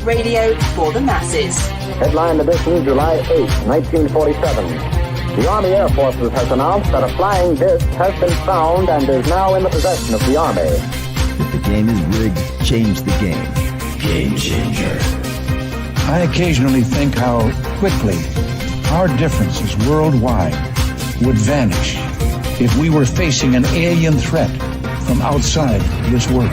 radio for the masses. Headline edition, July 8, 1947. The Army Air Forces has announced that a flying disc has been found and is now in the possession of the Army. If the game is rigged, change the game. Game changer. I occasionally think how quickly our differences worldwide would vanish if we were facing an alien threat from outside this world.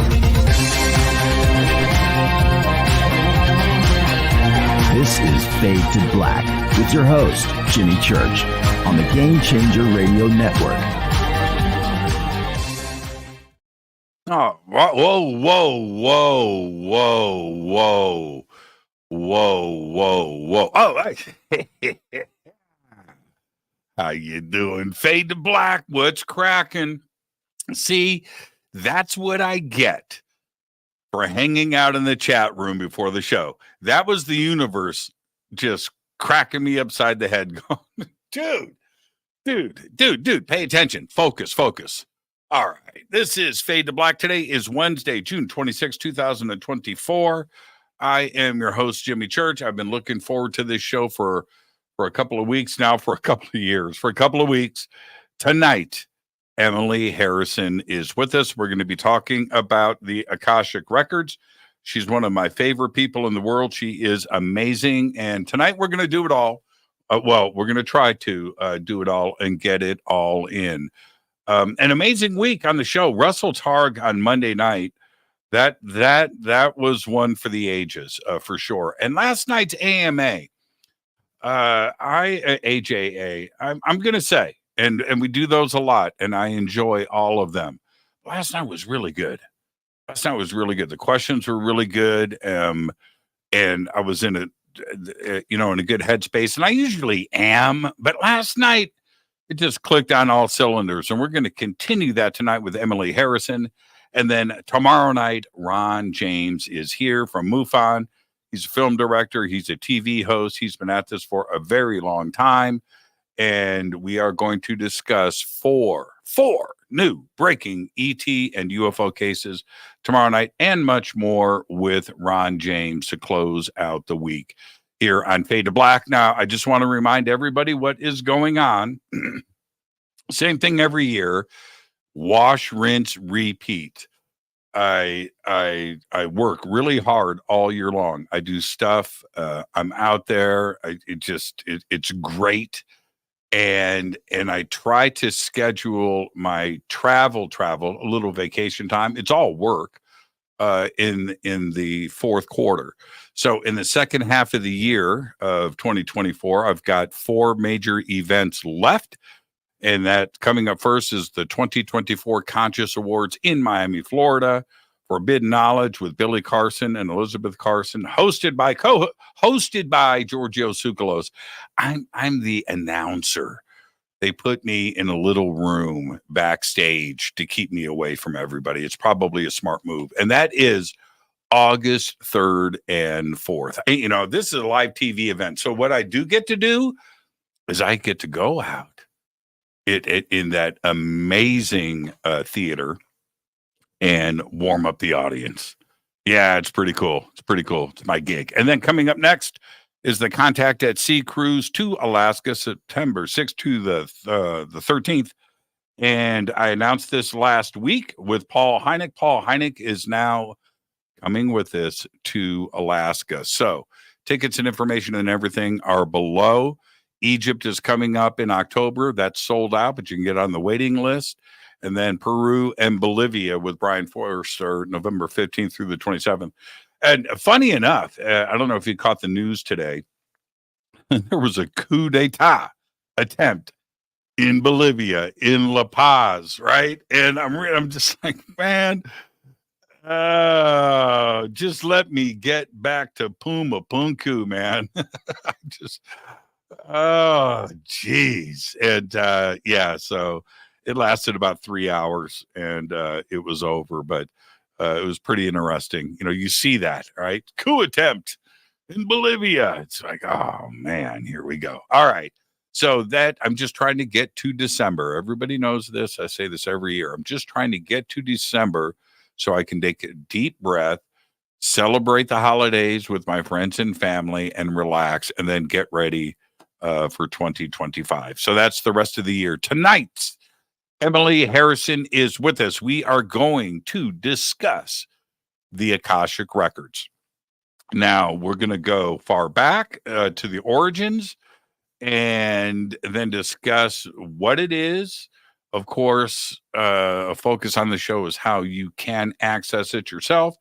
This is Fade to Black with your host, Jimmy Church, on the Game Changer Radio Network. Oh, whoa, whoa, whoa, whoa, whoa, whoa, whoa. Oh, how you doing? Fade to Black, what's cracking? See, that's what I get for hanging out in the chat room before the show. That was the universe just cracking me upside the head going, dude, pay attention. Focus. All right. This is Fade to Black. Today is Wednesday, June 26, 2024. I am your host, Jimmy Church. I've been looking forward to this show for a couple of weeks now, for a couple of years, for a couple of weeks. Tonight, Emily Harrison is with us. We're going to be talking about the Akashic Records. She's one of my favorite people in the world. She is amazing. And tonight we're going to do it all. We're going to try to do it all and get it all in. An amazing week on the show. Russell Targ on Monday night. That was one for the ages, for sure. And last night's AMA, AJA, I'm going to say, and we do those a lot, and I enjoy all of them. Last night was really good. The questions were really good, and I was in a good headspace, and I usually am, but last night it just clicked on all cylinders, and we're going to continue that tonight with Emily Harrison, and then tomorrow night Ron James is here from MUFON. He's a film director. He's a TV host. He's been at this for a very long time. And we are going to discuss four new breaking ET and UFO cases tomorrow night and much more with Ron James to close out the week here on Fade to Black. Now, I just want to remind everybody what is going on. Same thing every year. Wash, rinse, repeat. I work really hard all year long. I do stuff. I'm out there. It's great. And I try to schedule my travel, a little vacation time. It's all work in the fourth quarter. So in the second half of the year of 2024, I've got 4 major events left. And that coming up first is the 2024 Conscious Awards in Miami, Florida. Forbidden Knowledge with Billy Carson and Elizabeth Carson, hosted by Giorgio Tsoukalos. I'm the announcer. They put me in a little room backstage to keep me away from everybody. It's probably a smart move. And that is August 3rd and 4th. This is a live TV event. So what I do get to do is I get to go out in that amazing theater and warm up the audience. Yeah, it's pretty cool. It's my gig. And then coming up next is the Contact at Sea cruise to Alaska, September 6th to the 13th. And I announced this last week with Paul Hynek. Paul Hynek is now coming with us to Alaska. So tickets and information and everything are below. Egypt is coming up in October. That's sold out, but you can get on the waiting list. And then Peru and Bolivia with Brian Forrester, November 15th through the 27th. And funny enough, I don't know if you caught the news today, there was a coup d'etat attempt in Bolivia, in La Paz, right? And I'm just like, man, just let me get back to Puma Punku, man. Geez. And so it lasted about 3 hours and it was over, but it was pretty interesting. You see that, right? Coup attempt in Bolivia. It's like, oh man, here we go. All right. So that I'm just trying to get to December. Everybody knows this. I say this every year. I'm just trying to get to December so I can take a deep breath, celebrate the holidays with my friends and family, and relax, and then get ready for 2025. So that's the rest of the year. Tonight, Emily Harrison is with us. We are going to discuss the Akashic Records. Now, we're going to go far back to the origins and then discuss what it is. Of course, a focus on the show is how you can access it yourself.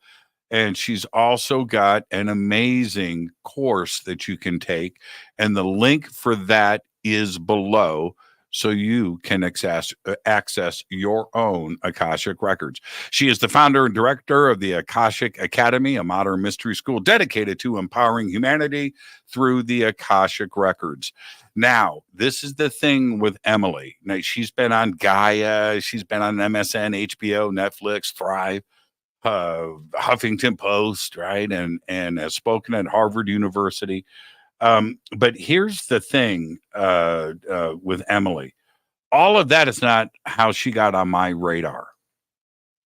And she's also got an amazing course that you can take. And the link for that is below, so you can access your own Akashic Records. She is the founder and director of the Akashic Academy, a modern mystery school dedicated to empowering humanity through the Akashic Records. Now, this is the thing with Emily. Now, she's been on Gaia, she's been on MSN, HBO, Netflix, Thrive, Huffington Post, right? And has spoken at Harvard University. But here's the thing with Emily. All of that is not how she got on my radar.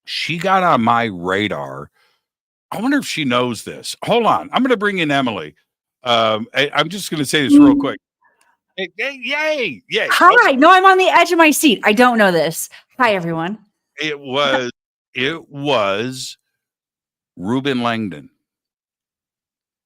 She got on my radar. I wonder if she knows this. Hold on. I'm going to bring in Emily. I'm just going to say this real quick. Yay. Hi. No, I'm on the edge of my seat. I don't know this. Hi, everyone. It was Ruben Langdon.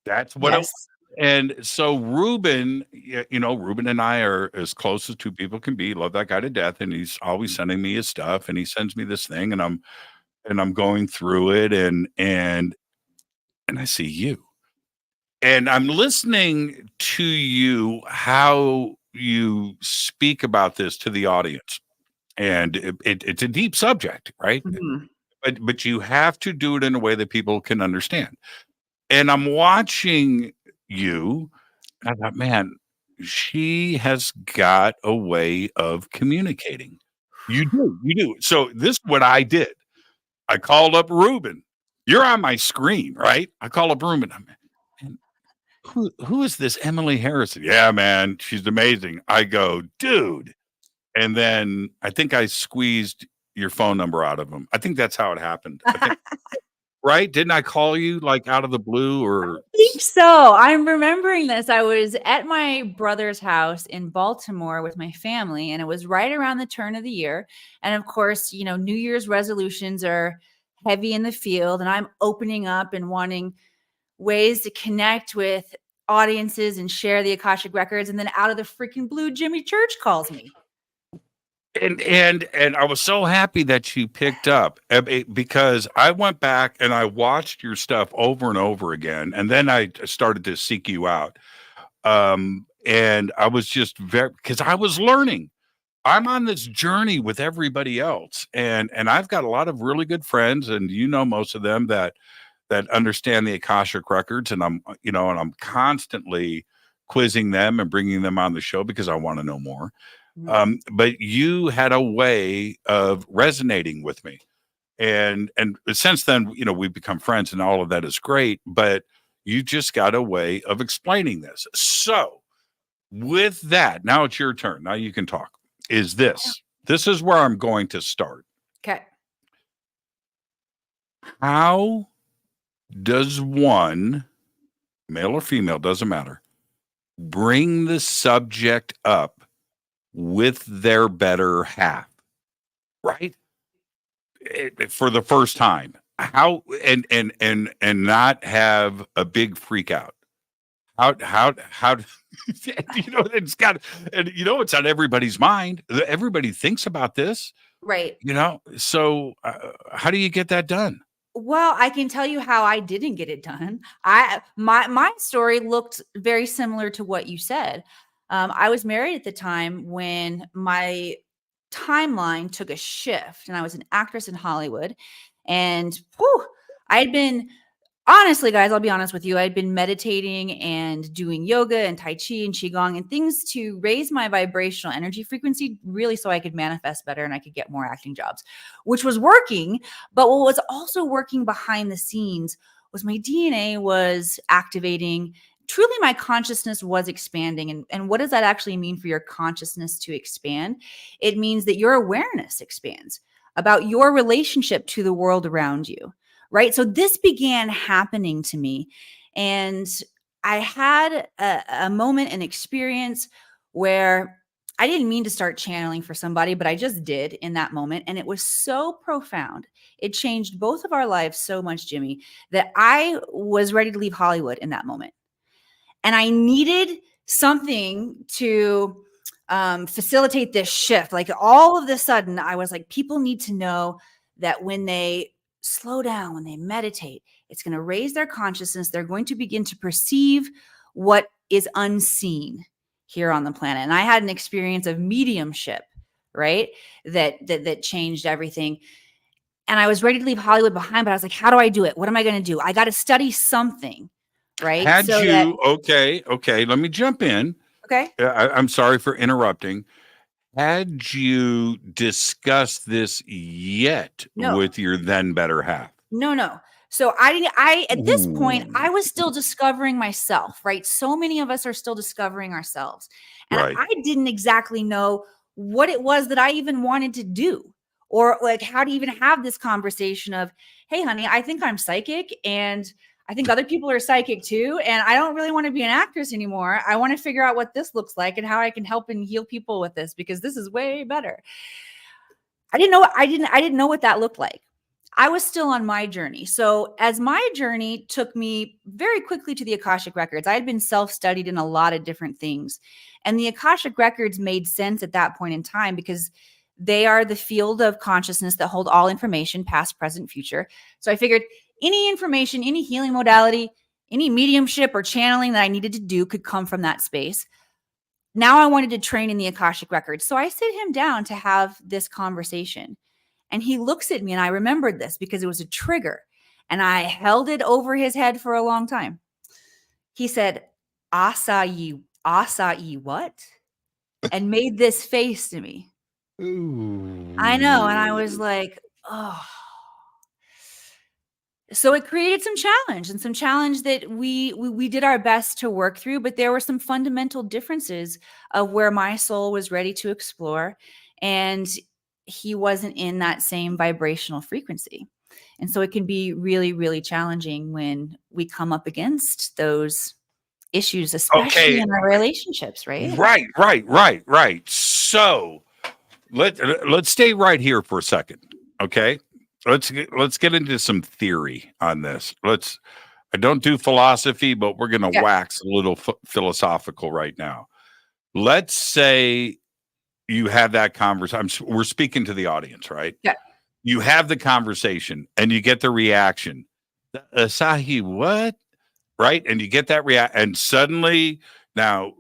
That's what it was. And so Ruben, Ruben and I are as close as two people can be. Love that guy to death. And he's always sending me his stuff, and he sends me this thing, and I'm going through it, and I see you, and I'm listening to you, how you speak about this to the audience. And it's a deep subject, right? Mm-hmm. But you have to do it in a way that people can understand. And I'm watching you, I thought, man, she has got a way of communicating. You do. So this is what I did. I called up Ruben. You're on my screen, right? I call up Ruben. Man, who is this Emily Harrison? Yeah, man, she's amazing. I go, dude. And then I think I squeezed your phone number out of him. I think that's how it happened. Right? Didn't I call you like out of the blue? Or I think so. I'm remembering this. I was at my brother's house in Baltimore with my family, and it was right around the turn of the year. And of course, New Year's resolutions are heavy in the field, and I'm opening up and wanting ways to connect with audiences and share the Akashic Records. And then out of the freaking blue, Jimmy Church calls me. And I was so happy that you picked up, because I went back and I watched your stuff over and over again. And then I started to seek you out. And I was just because I was learning. I'm on this journey with everybody else. And I've got a lot of really good friends, and most of them that understand the Akashic Records. And I'm constantly quizzing them and bringing them on the show because I want to know more. But you had a way of resonating with me, and since then, we've become friends, and all of that is great, but you just got a way of explaining this. So with that, now it's your turn. Now you can talk. This is where I'm going to start. Okay. How does one, male or female, doesn't matter, bring the subject up with their better half, right? For the first time, how and not have a big freak out. How it's got, and it's on everybody's mind. Everybody thinks about this, right? So how do you get that done? Well, I can tell you how I didn't get it done. My story looked very similar to what you said. I was married at the time when my timeline took a shift, and I was an actress in Hollywood. And I had been, honestly, guys, I'll be honest with you, I'd been meditating and doing yoga and Tai Chi and Qigong and things to raise my vibrational energy frequency, really, so I could manifest better and I could get more acting jobs, which was working. But what was also working behind the scenes was my DNA was activating. Truly, my consciousness was expanding. And what does that actually mean for your consciousness to expand? It means that your awareness expands about your relationship to the world around you, right? So this began happening to me. And I had a moment, an experience where I didn't mean to start channeling for somebody, but I just did in that moment. And it was so profound. It changed both of our lives so much, Jimmy, that I was ready to leave Hollywood in that moment. And I needed something to facilitate this shift. Like all of a sudden, I was like, people need to know that when they slow down, when they meditate, it's going to raise their consciousness. They're going to begin to perceive what is unseen here on the planet. And I had an experience of mediumship, right? That changed everything. And I was ready to leave Hollywood behind, but I was like, how do I do it? What am I going to do? I got to study something, right? Okay, let me jump in. Okay. I'm sorry for interrupting. Had you discussed this yet with your then better half? No. So I at this point, I was still discovering myself, right? So many of us are still discovering ourselves. And Right. I didn't exactly know what it was that I even wanted to do, or like how to even have this conversation of, hey, honey, I think I'm psychic and I think other people are psychic too. And I don't really want to be an actress anymore. I want to figure out what this looks like and how I can help and heal people with this, because this is way better. I didn't know what that looked like. I was still on my journey. So as my journey took me very quickly to the Akashic Records, I had been self-studied in a lot of different things. And the Akashic Records made sense at that point in time because they are the field of consciousness that hold all information, past, present, future. So I figured any information, any healing modality, any mediumship or channeling that I needed to do could come from that space. Now I wanted to train in the Akashic Records. So I sit him down to have this conversation. And he looks at me, and I remembered this because it was a trigger. And I held it over his head for a long time. He said, acai what? And made this face to me. Ooh. I know. And I was like, oh. So it created some challenge that we did our best to work through, but there were some fundamental differences of where my soul was ready to explore. And he wasn't in that same vibrational frequency. And so it can be really, really challenging when we come up against those issues, especially in our relationships, right? Right. So let's stay right here for a second. Okay. Let's get into some theory on this. I don't do philosophy, but we're going to wax a little philosophical right now. Let's say you have that conversation. We're speaking to the audience, right? Yeah. You have the conversation and you get the reaction. Asahi, what? Right? And you get that and suddenly now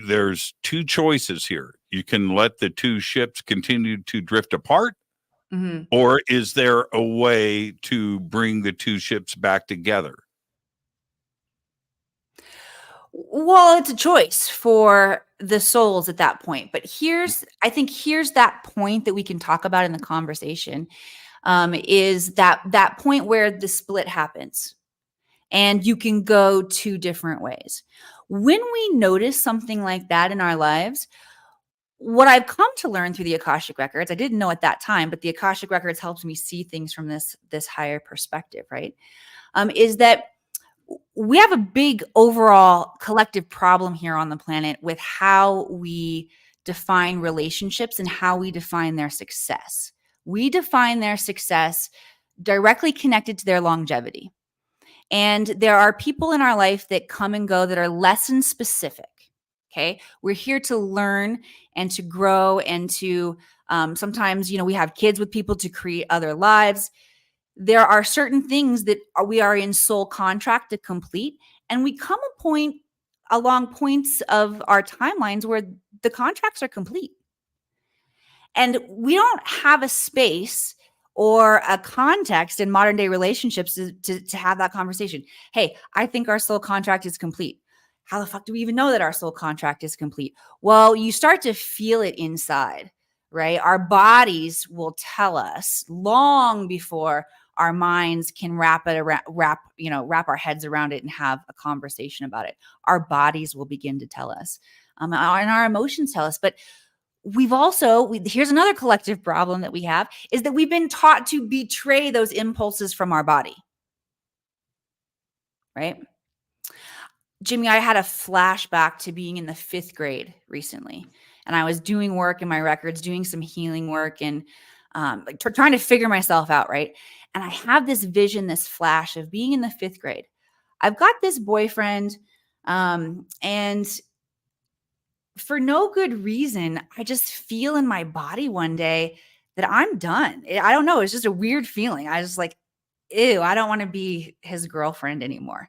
there's two choices here. You can let the two ships continue to drift apart, or is there a way to bring the two ships back together? Well, it's a choice for the souls at that point. But I think here's that point that we can talk about in the conversation, is that point where the split happens and you can go two different ways. When we notice something like that in our lives, what I've come to learn through the Akashic Records, I didn't know at that time, but the Akashic Records helps me see things from this higher perspective, right? Is that we have a big overall collective problem here on the planet with how we define relationships and how we define their success. We define their success directly connected to their longevity. And there are people in our life that come and go that are lesson specific. Okay. We're here to learn and to grow and to sometimes, we have kids with people to create other lives. There are certain things that we are in soul contract to complete. And we come along points of our timelines where the contracts are complete. And we don't have a space or a context in modern day relationships to have that conversation. Hey, I think our soul contract is complete. How the fuck do we even know that our soul contract is complete? Well, you start to feel it inside, right? Our bodies will tell us long before our minds can wrap our heads around it and have a conversation about it. Our bodies will begin to tell us, and our emotions tell us. But here's another collective problem that we have, is that we've been taught to betray those impulses from our body. Right? Jimmy, I had a flashback to being in the 5th grade recently, and I was doing work in my records, doing some healing work, and like trying to figure myself out, right? And I have this vision, this flash of being in the 5th grade. I've got this boyfriend, and for no good reason, I just feel in my body one day that I'm done. I don't know. It's just a weird feeling. I just like, ew, I don't want to be his girlfriend anymore.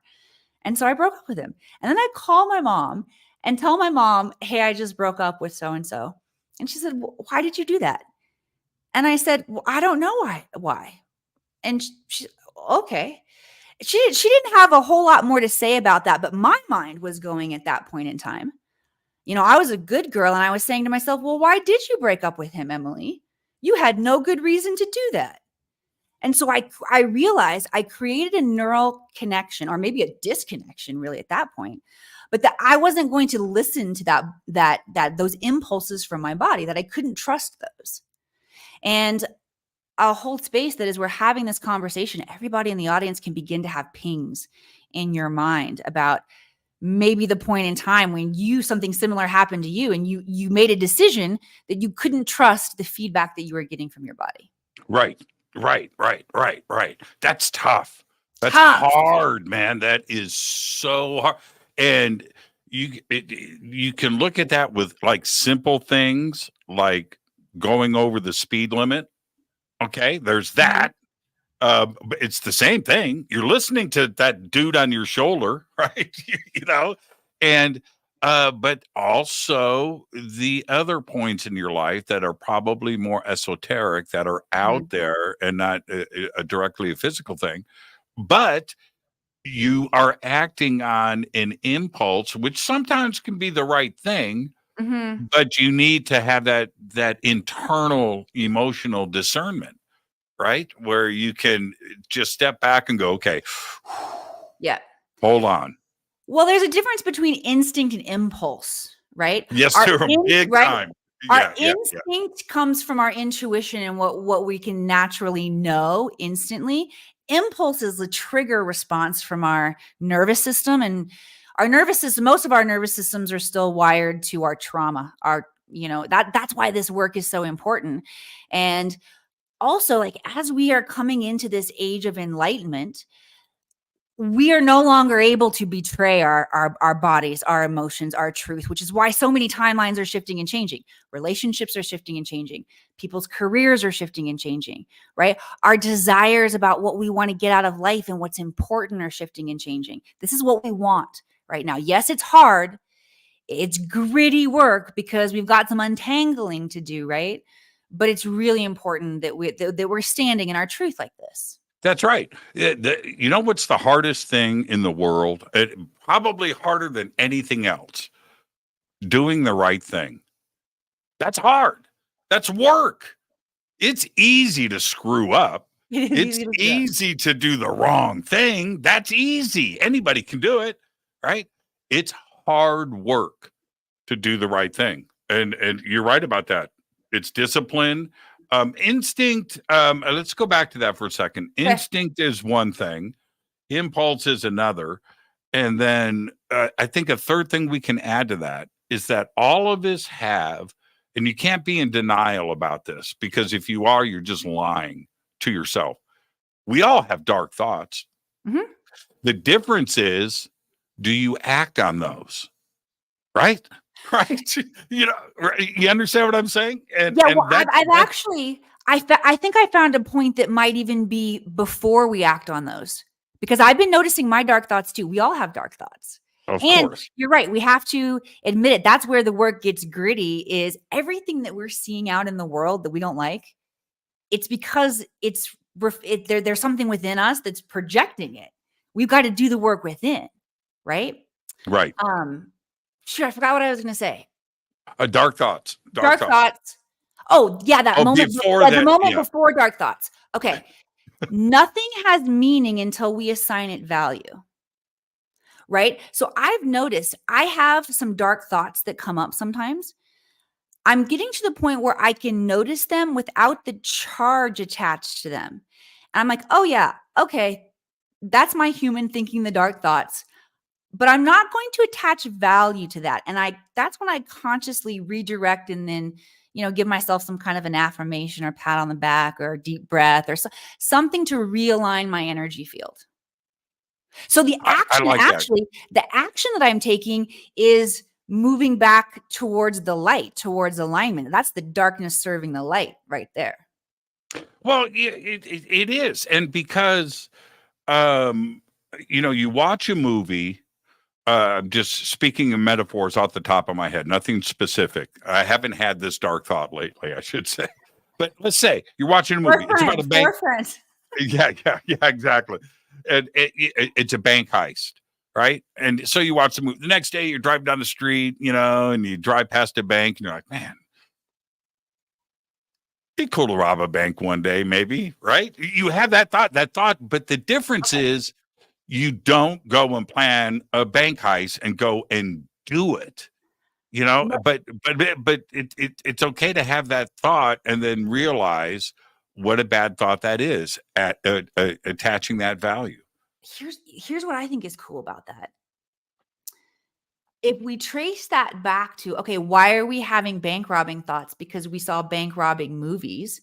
And so I broke up with him. And then I call my mom and tell my mom, hey, I just broke up with so-and-so. And she said, why did you do that? And I said, well, I don't know why. And she, okay. She didn't have a whole lot more to say about that, but my mind was going at that point in time. You know, I was a good girl, and I was saying to myself, well, why did you break up with him, Emily? You had no good reason to do that. And so I realized I created a neural connection, or maybe a disconnection really at that point, but that I wasn't going to listen to those impulses from my body, that I couldn't trust those. And I'll hold space that as we're having this conversation, everybody in the audience can begin to have pings in your mind about maybe the point in time when something similar happened to you, and you made a decision that you couldn't trust the feedback that you were getting from your body. Right. That's tough. That's hard, man. That is so hard. And you can look at that with like simple things like going over the speed limit. Okay, there's that. But it's the same thing. You're listening to that dude on your shoulder, right? You know, and but also the other points in your life that are probably more esoteric, that are out there and not directly a physical thing, but you are acting on an impulse, which sometimes can be the right thing, but you need to have that internal emotional discernment, right? Where you can just step back and go, okay, yeah, hold on. Well, there's a difference between instinct and impulse, right? Yes, there are big time. Our instinct comes from our intuition and what we can naturally know instantly. Impulse is the trigger response from our nervous system, and our nervous system, most of our nervous systems are still wired to our trauma. That's why this work is so important. And also, like, as we are coming into this age of enlightenment, we are no longer able to betray our bodies, our emotions, our truth, which is why so many timelines are shifting and changing. Relationships are shifting and changing. People's careers are shifting and changing, right? Our desires about what we want to get out of life and what's important are shifting and changing. This is what we want right now. Yes, it's hard. It's gritty work because we've got some untangling to do, right? But it's really important that we're standing in our truth like this. That's right. You know what's the hardest thing in the world? Probably harder than anything else. Doing the right thing. That's hard. That's work. It's easy to screw up. It's easy to do the wrong thing. That's easy. Anybody can do it, right? It's hard work to do the right thing. And you're right about that. It's discipline. Instinct, let's go back to that for a second. Instinct is one thing, impulse is another. And then I think a third thing we can add to that is that all of us have, and you can't be in denial about this, because if you are, you're just lying to yourself. We all have dark thoughts. The difference is, do you act on those? Right? Right. You understand what I'm saying? And I think I found a point that might even be before we act on those, because I've been noticing my dark thoughts too. We all have dark thoughts. Of course. You're right. We have to admit it. That's where the work gets gritty, is everything that we're seeing out in the world that we don't like. It's because there's something within us that's projecting it. We've got to do the work within. Right. Right. Sure, I forgot what I was going to say. Dark thoughts. Dark thoughts. Oh, yeah, that moment. The moment before dark thoughts. Okay. Nothing has meaning until we assign it value. Right? So I've noticed I have some dark thoughts that come up sometimes. I'm getting to the point where I can notice them without the charge attached to them. And I'm like, oh yeah, okay, that's my human thinking the dark thoughts, but I'm not going to attach value to that. And that's when I consciously redirect and then, give myself some kind of an affirmation or pat on the back or a deep breath or something to realign my energy field. So the action, the action that I'm taking is moving back towards the light, towards alignment. That's the darkness serving the light right there. Well, it is. And because, you watch a movie, just speaking of metaphors off the top of my head, nothing specific. I haven't had this dark thought lately, I should say. But let's say you're watching a movie. It's about a bank. Yeah, exactly. And it's a bank heist, right? And so you watch the movie. The next day, you're driving down the street, and you drive past a bank, and you're like, man, it'd be cool to rob a bank one day, maybe, right? You have that thought, but the difference is you don't go and plan a bank heist and go and do it, but it's okay to have that thought and then realize what a bad thought that is at attaching that value. Here's what I think is cool about that. If we trace that back to, okay, why are we having bank robbing thoughts? Because we saw bank robbing movies.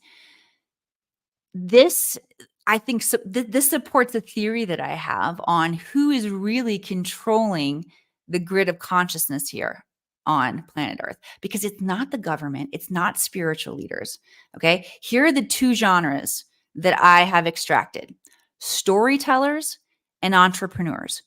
This, I think, this supports a theory that I have on who is really controlling the grid of consciousness here on planet Earth, because it's not the government, it's not spiritual leaders. Okay, here are the two genres that I have extracted: storytellers and entrepreneurs.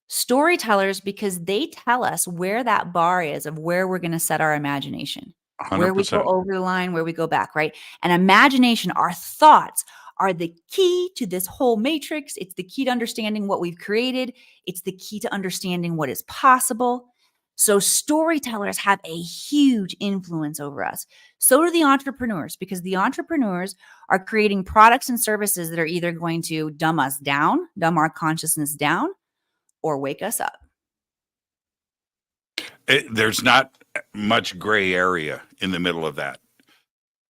Storytellers, because they tell us where that bar is of where we're going to set our imagination, 100%. Where we go over the line, where we go back, right? And imagination, our thoughts, are the key to this whole matrix. It's the key to understanding what we've created. It's the key to understanding what is possible. So storytellers have a huge influence over us. So do the entrepreneurs, because the entrepreneurs are creating products and services that are either going to dumb us down, dumb our consciousness down, or wake us up. There's not much gray area in the middle of that,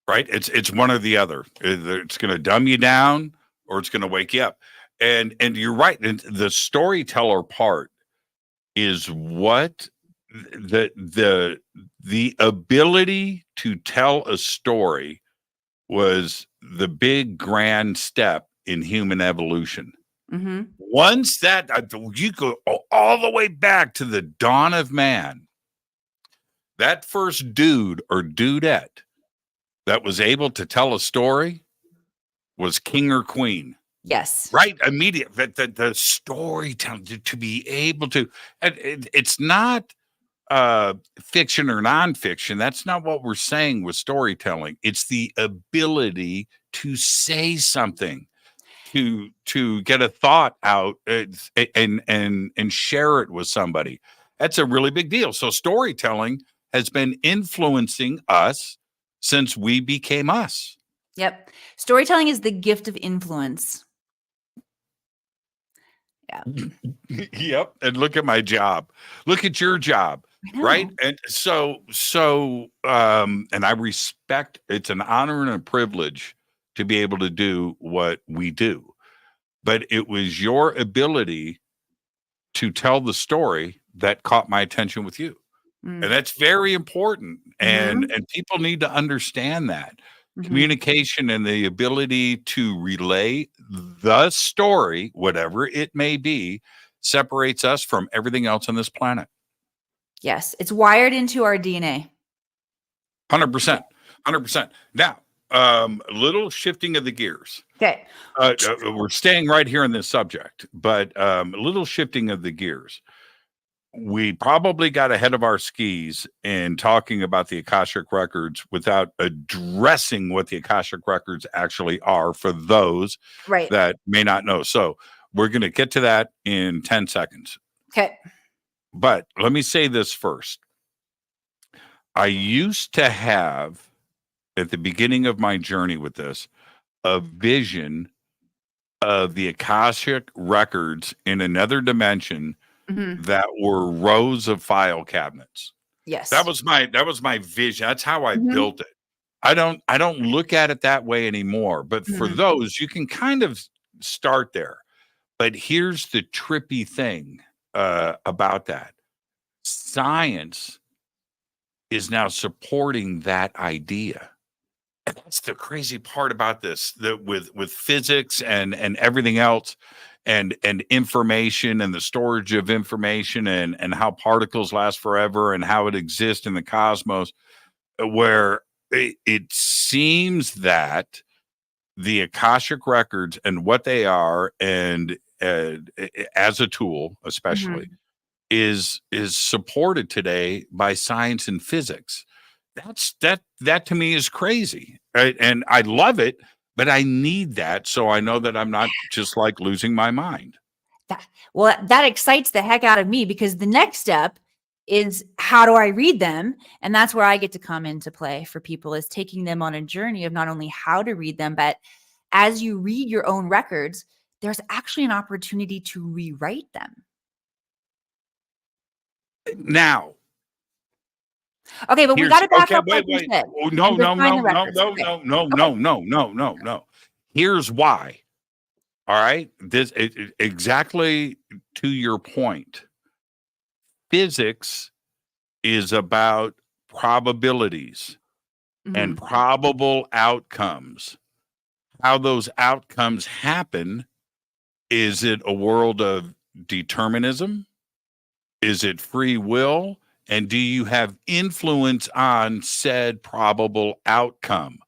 right? It's one or the other. It's going to dumb you down or it's going to wake you up. And you're right. And the storyteller part is what the ability to tell a story was the big grand step in human evolution. Mm-hmm. Once that you go all the way back to the dawn of man, that first dude or dudette that was able to tell a story was king or queen. Yes. Right. Immediate. The storytelling to be able to, it's not fiction or nonfiction. That's not what we're saying with storytelling. It's the ability to say something, to get a thought out and share it with somebody. That's a really big deal. So storytelling has been influencing us since we became us. Yep. Storytelling is the gift of influence. Yeah. Yep. And look at my job. Look at your job. Right. And so, and I respect, it's an honor and a privilege to be able to do what we do. But it was your ability to tell the story that caught my attention with you. And that's very important. And people need to understand that. Communication and the ability to relay the story, whatever it may be, separates us from everything else on this planet. Yes, it's wired into our DNA. 100%. 100%. Now, a little shifting of the gears. Okay. We're staying right here on this subject, but a little shifting of the gears. We probably got ahead of our skis in talking about the Akashic Records without addressing what the Akashic Records actually are for those that may not know. So we're going to get to that in 10 seconds. Okay. But let me say this first. I used to have, at the beginning of my journey with this, a vision of the Akashic Records in another dimension that were rows of file cabinets. Yes. That was my vision. That's how I Mhm. built it. I don't look at it that way anymore. But for Mhm. those, you can kind of start there. But here's the trippy thing about that. Science is now supporting that idea. And that's the crazy part about this, that with physics and everything else, and information and the storage of information, and how particles last forever and how it exists in the cosmos, where it seems that the Akashic Records and what they are, and as a tool especially, Mhm. is supported today by science and physics. That to me is crazy, right? And I love it, but I need that so I know that I'm not just like losing my mind. That excites the heck out of me, because the next step is, how do I read them? And that's where I get to come into play for people, is taking them on a journey of not only how to read them, but as you read your own records, there's actually an opportunity to rewrite them. Now, Okay, but we got here's to back okay, up, like wait, you wait. said, Oh, no, and no, define no, the no, records. no, Okay. no, no, Okay. no, no, no, no, no. Here's why. All right. Exactly to your point. Physics is about probabilities and Mhm. probable outcomes. How those outcomes happen. Is it a world of determinism? Is it free will? And do you have influence on said probable outcome?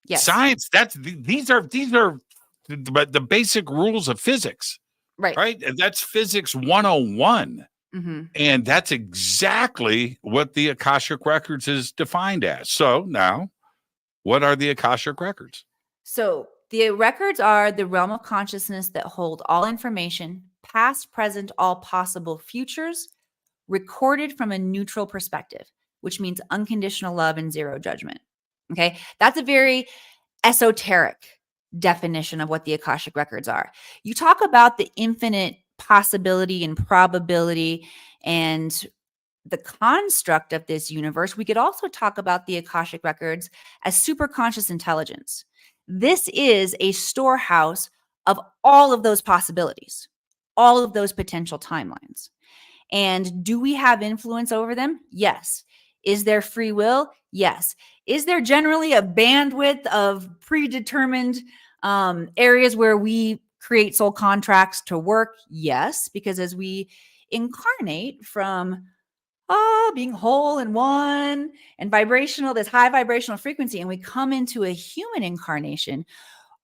Yes. Science, these are the basic rules of physics, Right. right? And that's physics 101. Mhm. And that's exactly what the Akashic Records is defined as. So now, what are the Akashic Records? So the records are the realm of consciousness that hold all information, past, present, all possible futures, recorded from a neutral perspective, which means unconditional love and zero judgment. Okay. That's a very esoteric definition of what the Akashic Records are. You talk about the infinite possibility and probability and the construct of this universe. We could also talk about the Akashic Records as superconscious intelligence. This is a storehouse of all of those possibilities, all of those potential timelines. And do we have influence over them? Yes. Is there free will? Yes. Is there generally a bandwidth of predetermined areas where we create soul contracts to work? Yes, because as we incarnate from being whole and one and vibrational, this high vibrational frequency, and we come into a human incarnation,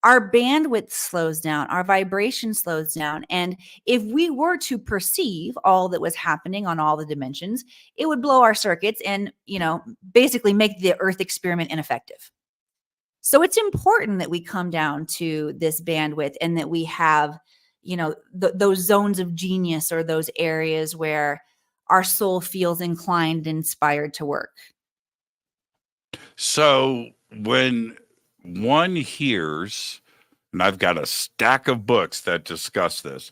our bandwidth slows down, our vibration slows down. And if we were to perceive all that was happening on all the dimensions, it would blow our circuits and, basically make the Earth experiment ineffective. So it's important that we come down to this bandwidth and that we have, those zones of genius, or those areas where our soul feels inclined, inspired to work. So when one hears, and I've got a stack of books that discuss this,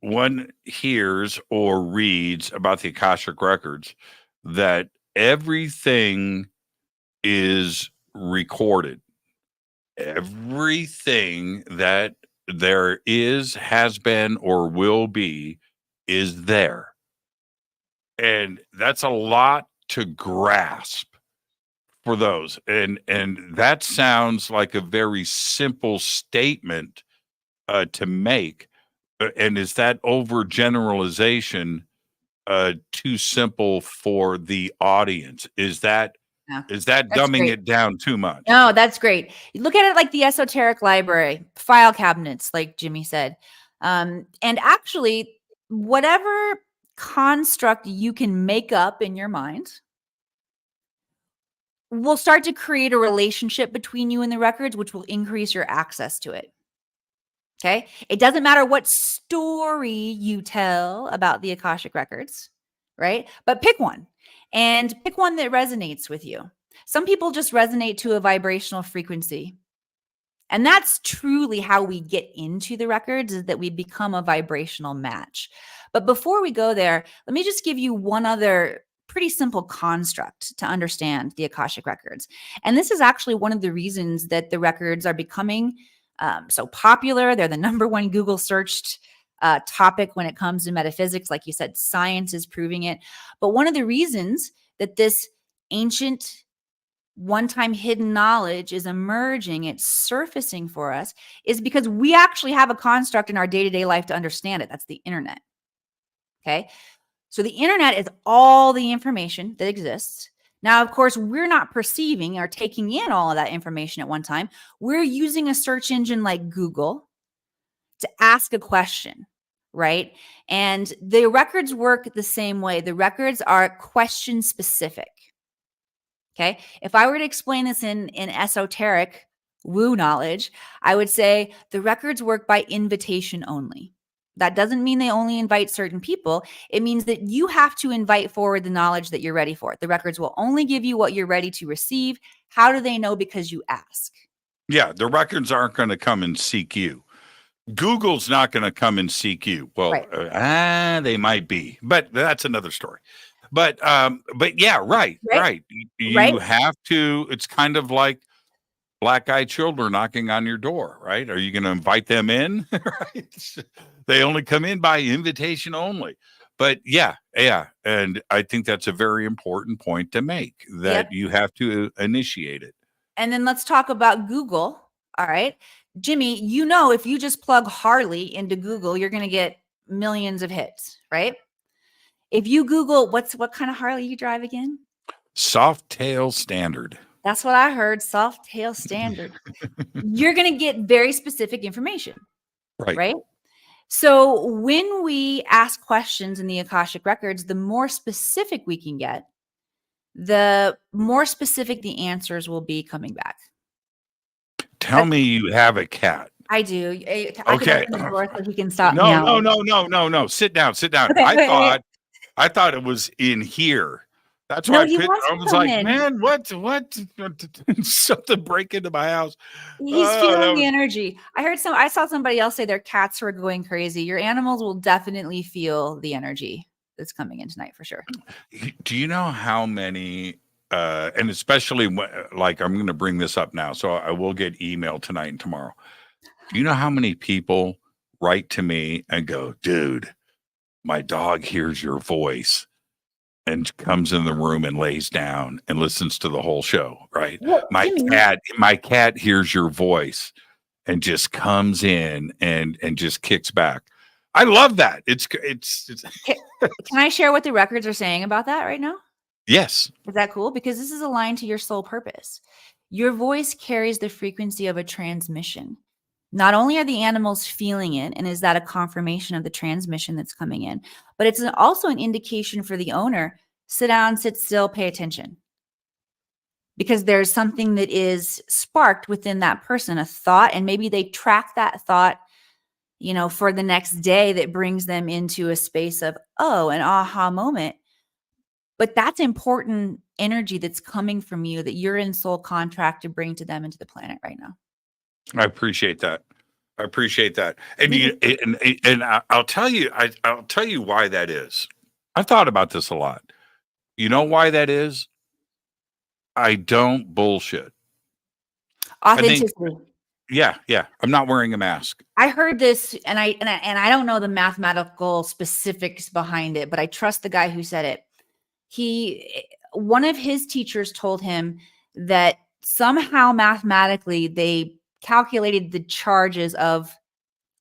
one hears or reads about the Akashic Records, that everything is recorded. Everything that there is, has been, or will be is there. And that's a lot to grasp for those. And that sounds like a very simple statement to make. And is that overgeneralization too simple for the audience? Is that Yeah, that's dumbing great. it down too much? No, that's great. You look at it like the esoteric library, file cabinets, like Jimmy said. And actually, whatever construct you can make up in your mind will start to create a relationship between you and the records, which will increase your access to it. Okay. It doesn't matter what story you tell about the Akashic Records, right? But pick one, and pick one that resonates with you. Some people just resonate to a vibrational frequency. And that's truly how we get into the records, is that we become a vibrational match. But before we go there, let me just give you one other pretty simple construct to understand the Akashic Records. And this is actually one of the reasons that the records are becoming so popular. They're the number one Google searched topic when it comes to metaphysics. Like you said, science is proving it. But one of the reasons that this ancient one-time hidden knowledge is emerging, it's surfacing for us, is because we actually have a construct in our day-to-day life to understand it. That's the internet. Okay. So the internet is all the information that exists. Now, of course, we're not perceiving or taking in all of that information at one time. We're using a search engine like Google to ask a question, right? And the records work the same way. The records are question specific. Okay. If I were to explain this in esoteric woo knowledge, I would say the records work by invitation only. That doesn't mean they only invite certain people. It means that you have to invite forward the knowledge that you're ready for. The records will only give you what you're ready to receive. How do they know? Because you ask. Yeah, the records aren't going to come and seek you. Google's not going to come and seek you. Well, Right. They might be, but that's another story. But yeah, right. You have to. It's kind of like black-eyed children knocking on your door, right? Are you going to invite them in? Right? They only come in by invitation only. But yeah, and I think that's a very important point to make, that you have to initiate it. And then let's talk about Google. All right, Jimmy, if you just plug Harley into Google, you're going to get millions of hits, right? If you Google what kind of Harley you drive again? Softail Standard. That's what I heard. Softail Standard. You're going to get very specific information. Right. So when we ask questions in the Akashic Records, the more specific we can get, the more specific the answers will be coming back. Tell me you have a cat. I do. Okay. Can open the door so he can stop. No. Sit down. Okay, I thought it was in here. That's why I was like, man, what? Something break into my house. He's feeling the energy. I saw somebody else say their cats were going crazy. Your animals will definitely feel the energy that's coming in tonight for sure. Do you know how many, and especially like, I'm going to bring this up now, so I will get email tonight and tomorrow. Do you know how many people write to me and go, dude, my dog hears your voice and comes in the room and lays down and listens to the whole show, right? Well, my cat hears your voice and just comes in and just kicks back. I love that. It's Can I share what the records are saying about that right now? Yes. Is that cool? Because this is aligned to your soul purpose. Your voice carries the frequency of a transmission. Not only are the animals feeling it, and is that a confirmation of the transmission that's coming in, but it's also an indication for the owner, sit down, sit still, pay attention. Because there's something that is sparked within that person, a thought, and maybe they track that thought, for the next day, that brings them into a space of, an aha moment. But that's important energy that's coming from you that you're in soul contract to bring to them into the planet right now. I appreciate that. And I'll tell you, I'll tell you why that is. I thought about this a lot. You know why that is? I don't bullshit. Authenticity. Yeah. I'm not wearing a mask. I heard this, and I don't know the mathematical specifics behind it, but I trust the guy who said it. One of his teachers told him that somehow mathematically they calculated the charges of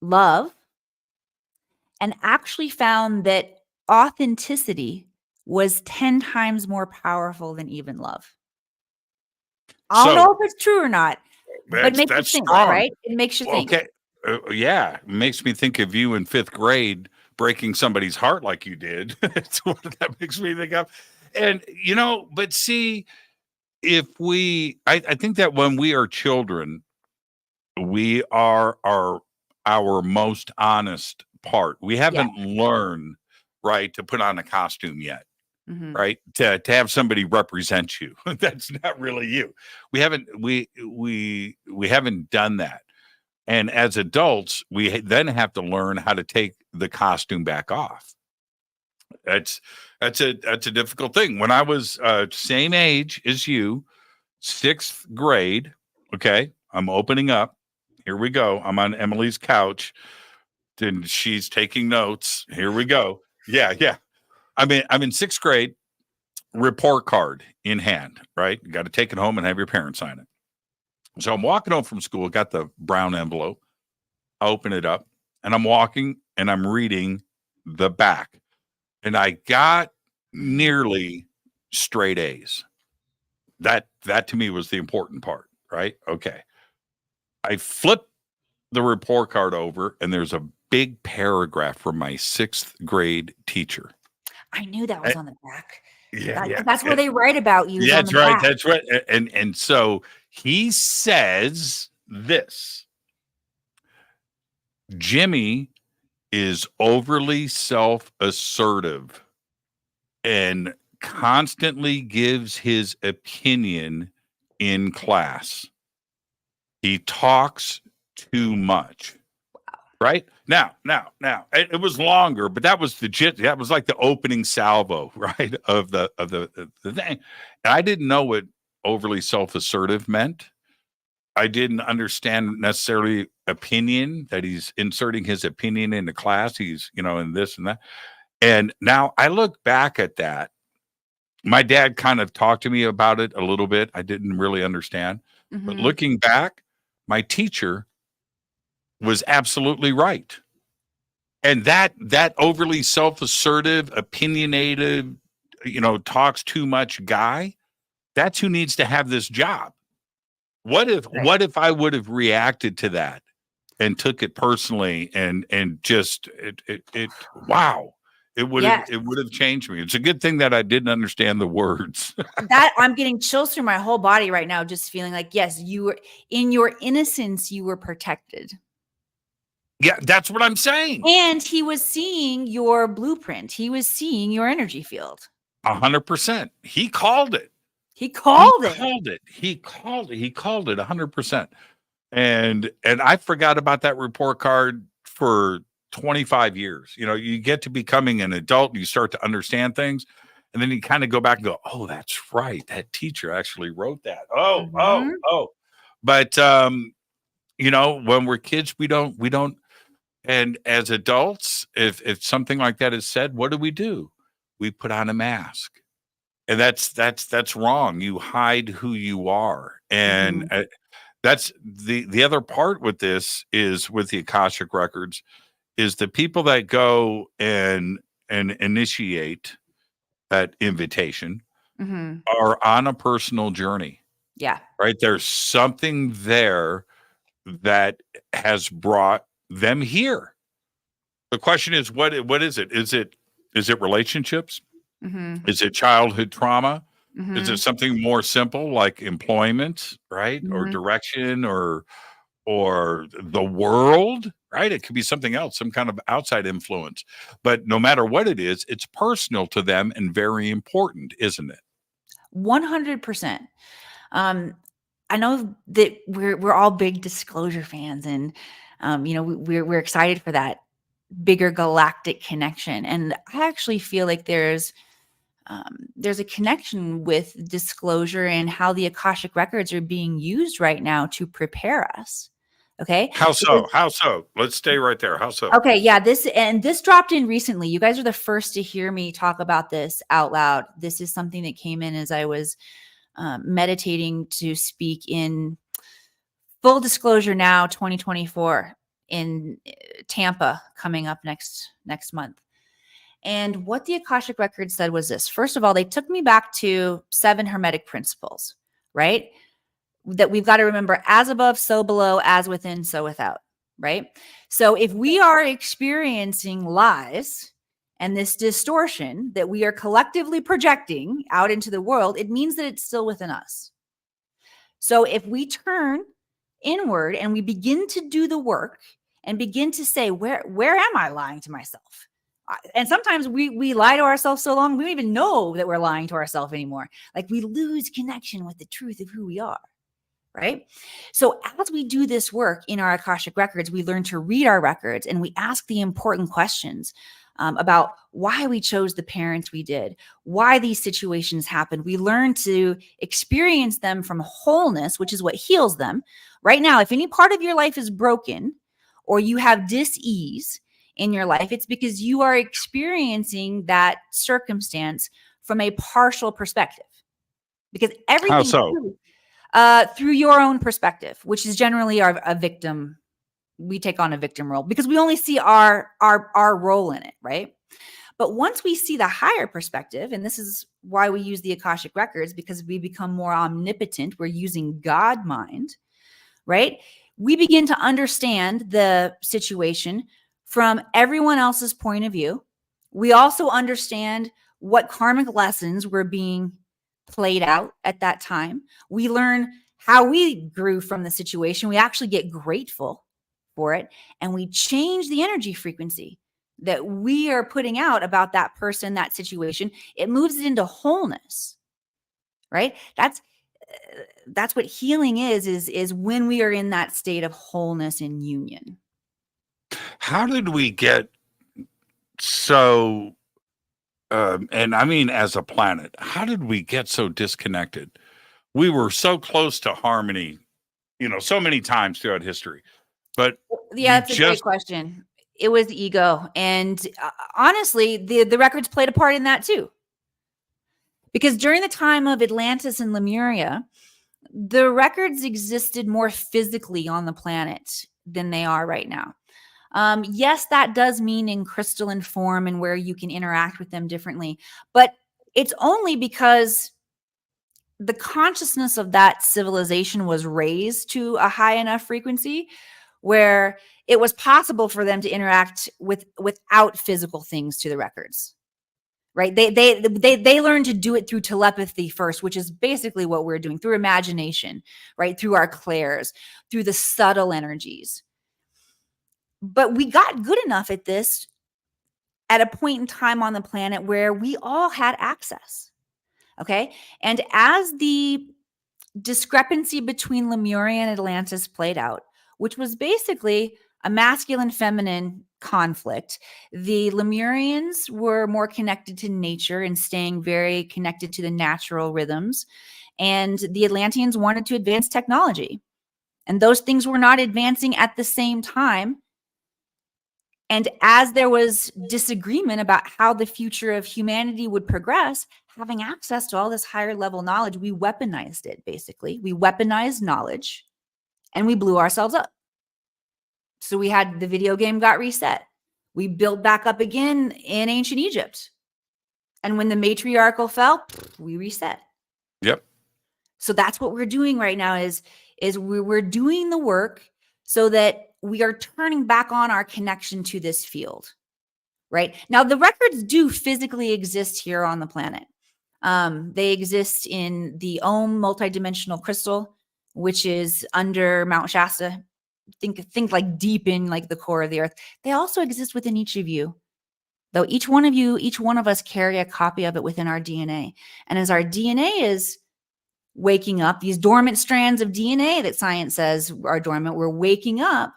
love and actually found that authenticity was 10 times more powerful than even love. I don't know if it's true or not, but it makes you think, right? It makes you think. Okay. Yeah. It makes me think of you in 5th grade breaking somebody's heart like you did. That's what that makes me think of. And, but see, I think that when we are children, we are our most honest part. We haven't learned, right, to put on a costume yet, right? To have somebody represent you. That's not really you. We haven't done that. And as adults, we then have to learn how to take the costume back off. That's a difficult thing. When I was same age as you, 6th grade, okay, I'm opening up. Here we go. I'm on Emily's couch and she's taking notes. Here we go. Yeah, yeah. I'm in 6th grade, report card in hand, right? You got to take it home and have your parents sign it. So I'm walking home from school, got the brown envelope. I open it up and I'm walking and I'm reading the back. And I got nearly straight A's. That to me was the important part, right? Okay. I flip the report card over and there's a big paragraph from my 6th grade teacher. I knew that was on the back. Yeah. That's where they write about you. Yeah, that's right. Back. That's right. And so he says this: Jimmy is overly self-assertive and constantly gives his opinion in class. He talks too much. Right? Now, it was longer, but that was that was like the opening salvo, right? Of the thing. And I didn't know what overly self-assertive meant. I didn't understand necessarily opinion, that he's inserting his opinion into class. He's, in this and that. And now I look back at that. My dad kind of talked to me about it a little bit. I didn't really understand. Mm-hmm. But looking back, my teacher was absolutely right. And that overly self-assertive, opinionated, talks too much guy, that's who needs to have this job. What if I would have reacted to that and took it personally and just wow, it would have changed me. It's a good thing that I didn't understand the words. That I'm getting chills through my whole body right now, just feeling like, yes, you were in your innocence, you were protected. Yeah, that's what I'm saying. And he was seeing your blueprint. He was seeing your energy field. 100%. He called it. He called it 100%. And I forgot about that report card for 25 years. You get to becoming an adult and you start to understand things. And then you kind of go back and go, oh, that's right. That teacher actually wrote that. Oh. But, when we're kids, we don't. And as adults, if something like that is said, what do? We put on a mask. And that's wrong. You hide who you are. And that's the other part with this is with the Akashic Records is the people that go and initiate that invitation are on a personal journey. Yeah. Right. There's something there that has brought them here. The question is, what is it? Is it relationships? Is it childhood trauma? Is it something more simple like employment, right? Or direction or the world, right? It could be something else, some kind of outside influence. But no matter what it is, it's personal to them and very important, isn't it? 100%. I know that we're all big disclosure fans, and we're excited for that bigger galactic connection. And I actually feel like there's a connection with disclosure and how the Akashic Records are being used right now to prepare us. Okay. How so? Let's stay right there. How so? Okay. Yeah. This dropped in recently. You guys are the first to hear me talk about this out loud. This is something that came in as I was meditating to speak in full disclosure now 2024 in Tampa coming up next month. And what the Akashic Records said was this. First of all, they took me back to 7 Hermetic principles, right? That we've got to remember: as above, so below, as within, so without, right? So if we are experiencing lies and this distortion that we are collectively projecting out into the world, it means that it's still within us. So if we turn inward and we begin to do the work and begin to say, where am I lying to myself? And sometimes we lie to ourselves so long, we don't even know that we're lying to ourselves anymore. Like we lose connection with the truth of who we are, right? So as we do this work in our Akashic Records, we learn to read our records and we ask the important questions. about why we chose the parents we did, why these situations happened. We learn to experience them from wholeness, which is what heals them. Right now, if any part of your life is broken or you have dis-ease in your life, it's because you are experiencing that circumstance from a partial perspective. Because everything How so? through your own perspective, which is generally a victim. We take on a victim role because we only see our role in it, right? But once we see the higher perspective, and this is why we use the Akashic Records, because we become more omnipotent, we're using God mind, right? We begin to understand the situation from everyone else's point of view. We also understand what karmic lessons were being played out at that time. We learn how we grew from the situation. We actually get grateful for it, and we change the energy frequency that we are putting out about that person, that situation. It moves it into wholeness, right? That's what healing is when we are in that state of wholeness and union. How did we get so and I mean as a planet, how did we get so disconnected? We were so close to harmony, so many times throughout history. But yeah, that's a great question. It was ego. And honestly, the records played a part in that too. Because during the time of Atlantis and Lemuria, the records existed more physically on the planet than they are right now. Yes, that does mean in crystalline form and where you can interact with them differently. But it's only because the consciousness of that civilization was raised to a high enough frequency where it was possible for them to interact without physical things to the records, right? They learned to do it through telepathy first, which is basically what we're doing, through imagination, right? Through our clairs, through the subtle energies. But we got good enough at this at a point in time on the planet where we all had access, okay? And as the discrepancy between Lemuria and Atlantis played out, which was basically a masculine-feminine conflict. The Lemurians were more connected to nature and staying very connected to the natural rhythms. And the Atlanteans wanted to advance technology. And those things were not advancing at the same time. And as there was disagreement about how the future of humanity would progress, having access to all this higher level knowledge, we weaponized it, basically. We weaponized knowledge and we blew ourselves up. So we had the video game got reset. We built back up again in ancient Egypt. And when the matriarchal fell, we reset. Yep. So that's what we're doing right now is we're doing the work so that we are turning back on our connection to this field, right? Now, the records do physically exist here on the planet. They exist in the Om multidimensional crystal, which is under Mount Shasta. Think like deep in like the core of the earth. They also exist within each of you, though each one of us carry a copy of it within our DNA. And as our DNA is waking up, these dormant strands of DNA that science says are dormant, we're waking up.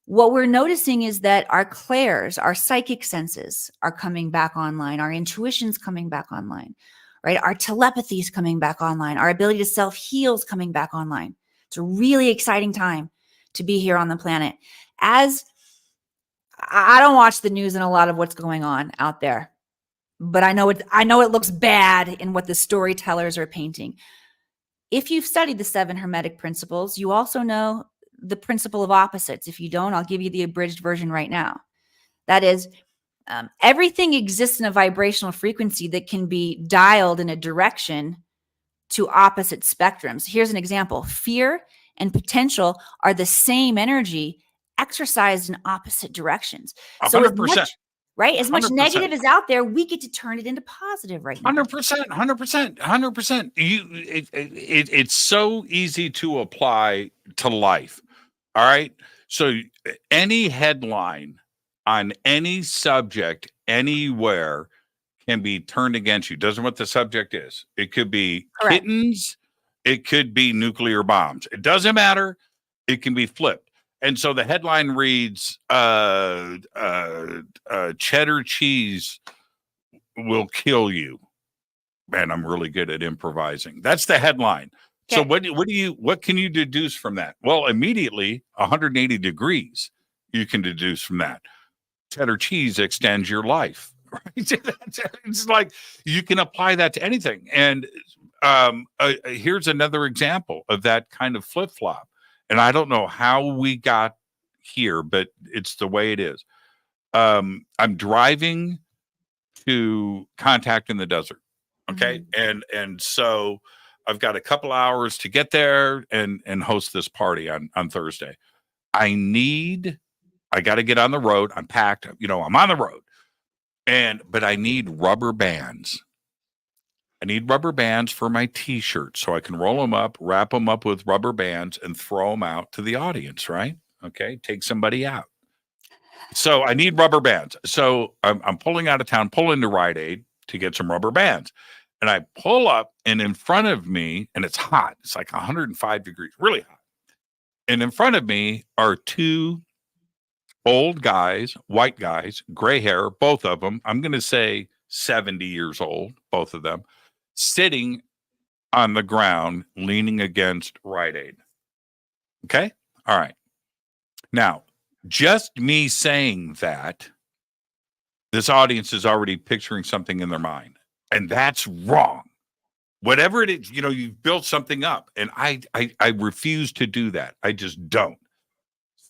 What we're noticing is that our clairs, our psychic senses are coming back online. Our intuition's coming back online, right? Our telepathy is coming back online. Our ability to self-heal is coming back online. It's a really exciting time to be here on the planet. As I don't watch the news and a lot of what's going on out there, but I know it looks bad in what the storytellers are painting. If you've studied the 7 Hermetic principles, you also know the principle of opposites. If you don't, I'll give you the abridged version right now. That is, everything exists in a vibrational frequency that can be dialed in a direction to opposite spectrums. Here's an example. Fear and potential are the same energy exercised in opposite directions. 100%. So as much, right? As much 100%. negative is out there, we get to turn it into positive right now. 100%. It's so easy to apply to life. All right. So any headline on any subject anywhere can be turned against you. Doesn't what the subject is. It could be Correct. Kittens. It could be nuclear bombs. It doesn't matter. It can be flipped. And so the headline reads, cheddar cheese will kill you. Man, I'm really good at improvising. That's the headline. So what can you deduce from that? Well, immediately 180 degrees you can deduce from that. Cheddar cheese extends your life, right? It's like you can apply that to anything. And here's another example of that kind of flip-flop. And I don't know how we got here, but it's the way it is. I'm driving to Contact in the Desert. Okay. And so I've got a couple hours to get there and host this party on Thursday. I got to get on the road. I'm packed, I'm on the road. But I need rubber bands. I need rubber bands for my t-shirts so I can roll them up, wrap them up with rubber bands and throw them out to the audience, right? Okay. Take somebody out. So I need rubber bands. So I'm pulling out of town, pull into Rite Aid to get some rubber bands. And I pull up, and in front of me, and it's hot. It's like 105 degrees, really hot. And in front of me are two old guys, white guys, gray hair, both of them. I'm going to say 70 years old, both of them, sitting on the ground, leaning against Rite Aid. Okay? All right. Now, just me saying that, this audience is already picturing something in their mind. And that's wrong. Whatever it is, you've built something up. And I refuse to do that. I just don't.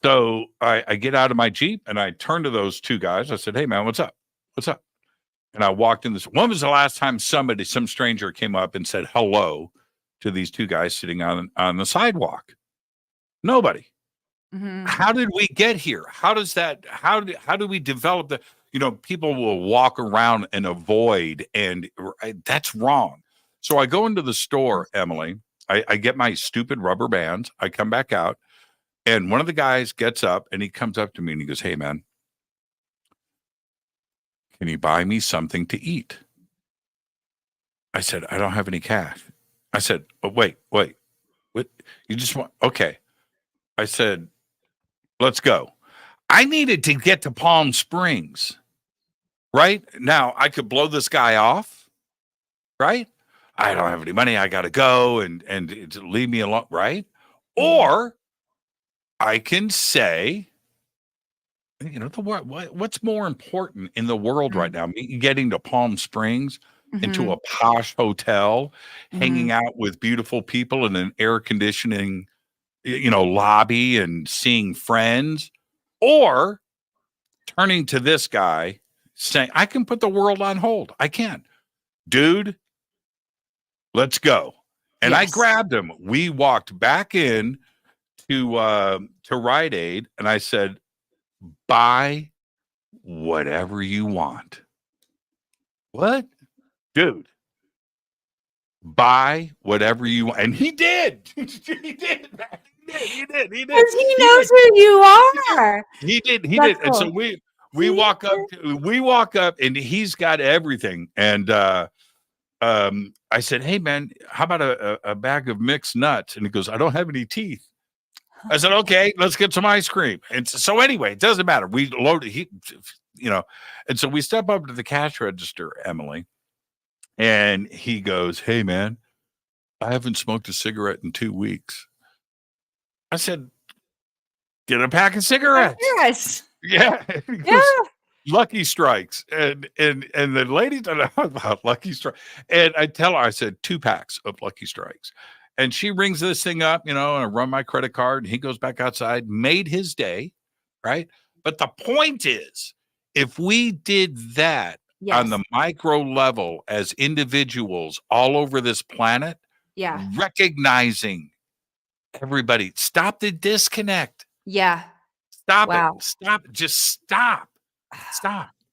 So I get out of my Jeep and I turn to those two guys. I said, hey, man, what's up? What's up? And I walked in this. When was the last time some stranger came up and said hello to these two guys sitting on the sidewalk? Nobody. Mm-hmm. How did we get here? How do we develop the, people will walk around and avoid, and that's wrong. So I go into the store, Emily, I get my stupid rubber bands. I come back out, and one of the guys gets up and he comes up to me and he goes, hey, man, can you buy me something to eat? I said, I don't have any cash. I said, oh, wait, what? You just want, okay. I said, let's go. I needed to get to Palm Springs, right? Now I could blow this guy off, right? I don't have any money. I got to go and leave me alone, right? Or I can say, what's more important in the world right now? Me getting to Palm Springs, into a posh hotel, hanging out with beautiful people in an air conditioning, lobby and seeing friends, or turning to this guy saying, I can put the world on hold. I can. Dude, let's go. And I grabbed him. We walked back in to Rite Aid, and I said, buy whatever you want. What? Dude, buy whatever you want. And he did. He did. Because he knows who you are. He did. Cool. And so we walk up and he's got everything. And I said, hey man, how about a bag of mixed nuts? And he goes, I don't have any teeth. I said, okay, let's get some ice cream. And so anyway, it doesn't matter. We loaded, and so we step up to the cash register, Emily, and he goes, hey man, I haven't smoked a cigarette in 2 weeks. I said, get a pack of cigarettes. Yes. Yeah. Goes, Lucky Strikes. And the lady talked about Lucky Strikes. And I tell her, I said, 2 packs of Lucky Strikes. And she rings this thing up, and I run my credit card, and he goes back outside, made his day, right? But the point is, if we did that on the micro level as individuals all over this planet, recognizing everybody, stop the disconnect. Yeah. Stop it. Stop. Just stop.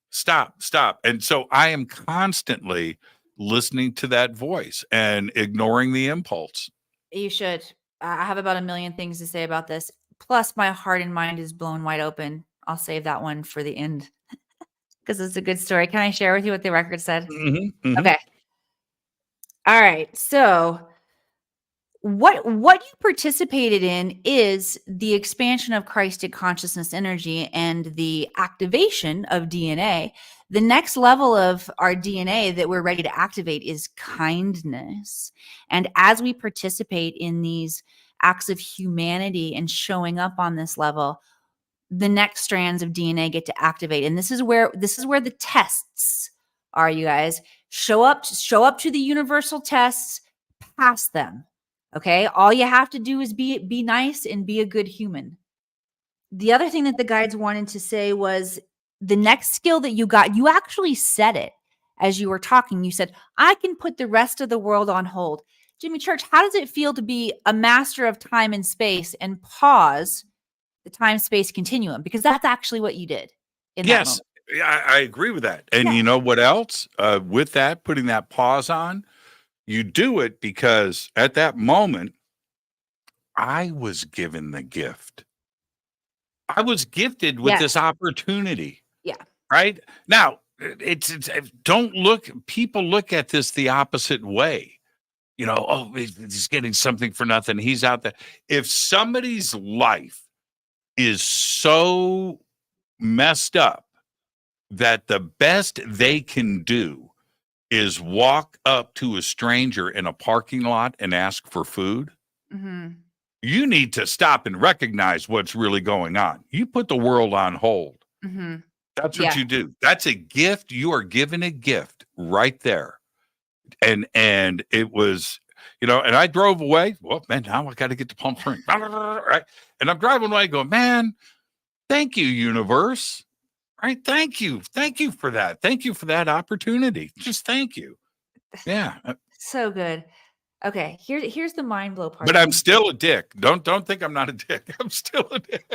Stop. And so I am constantly listening to that voice and ignoring the impulse. You should. I have about 1 million things to say about this. Plus, my heart and mind is blown wide open. I'll save that one for the end because it's a good story. Can I share with you what the record said? Okay. All right. So what you participated in is the expansion of Christic consciousness energy and the activation of DNA. The next level of our DNA that we're ready to activate is kindness. And as we participate in these acts of humanity and showing up on this level, the next strands of DNA get to activate. And this is where the tests are, you guys. Show up to the universal tests, pass them. Okay? All you have to do is be nice and be a good human. The other thing that the guides wanted to say was the next skill that you got, you actually said it as you were talking. You said, I can put the rest of the world on hold. Jimmy Church, how does it feel to be a master of time and space and pause the time-space continuum? Because that's actually what you did in that moment. Yes, I agree with that. And Yeah. you know what else? With that, putting that pause on, you do it because at that moment, I was given the gift. I was gifted with this opportunity. Yeah. Right? Now, it's people look at this the opposite way. You know, oh, he's getting something for nothing. He's out there. If somebody's life is so messed up that the best they can do is walk up to a stranger in a parking lot and ask for food, you need to stop and recognize what's really going on. You put the world on hold. That's what you do. That's a gift. You are given a gift right there. And it was, you know, and I drove away. Well, man, now I got to get to Palm Springs. Right? And I'm driving away going, man, thank you, universe. Right? Thank you. Thank you for that. Thank you for that opportunity. Just thank you. Yeah. So good. Okay, here's the mind blow part. But I'm still a dick. Don't think I'm not a dick. I'm still a dick.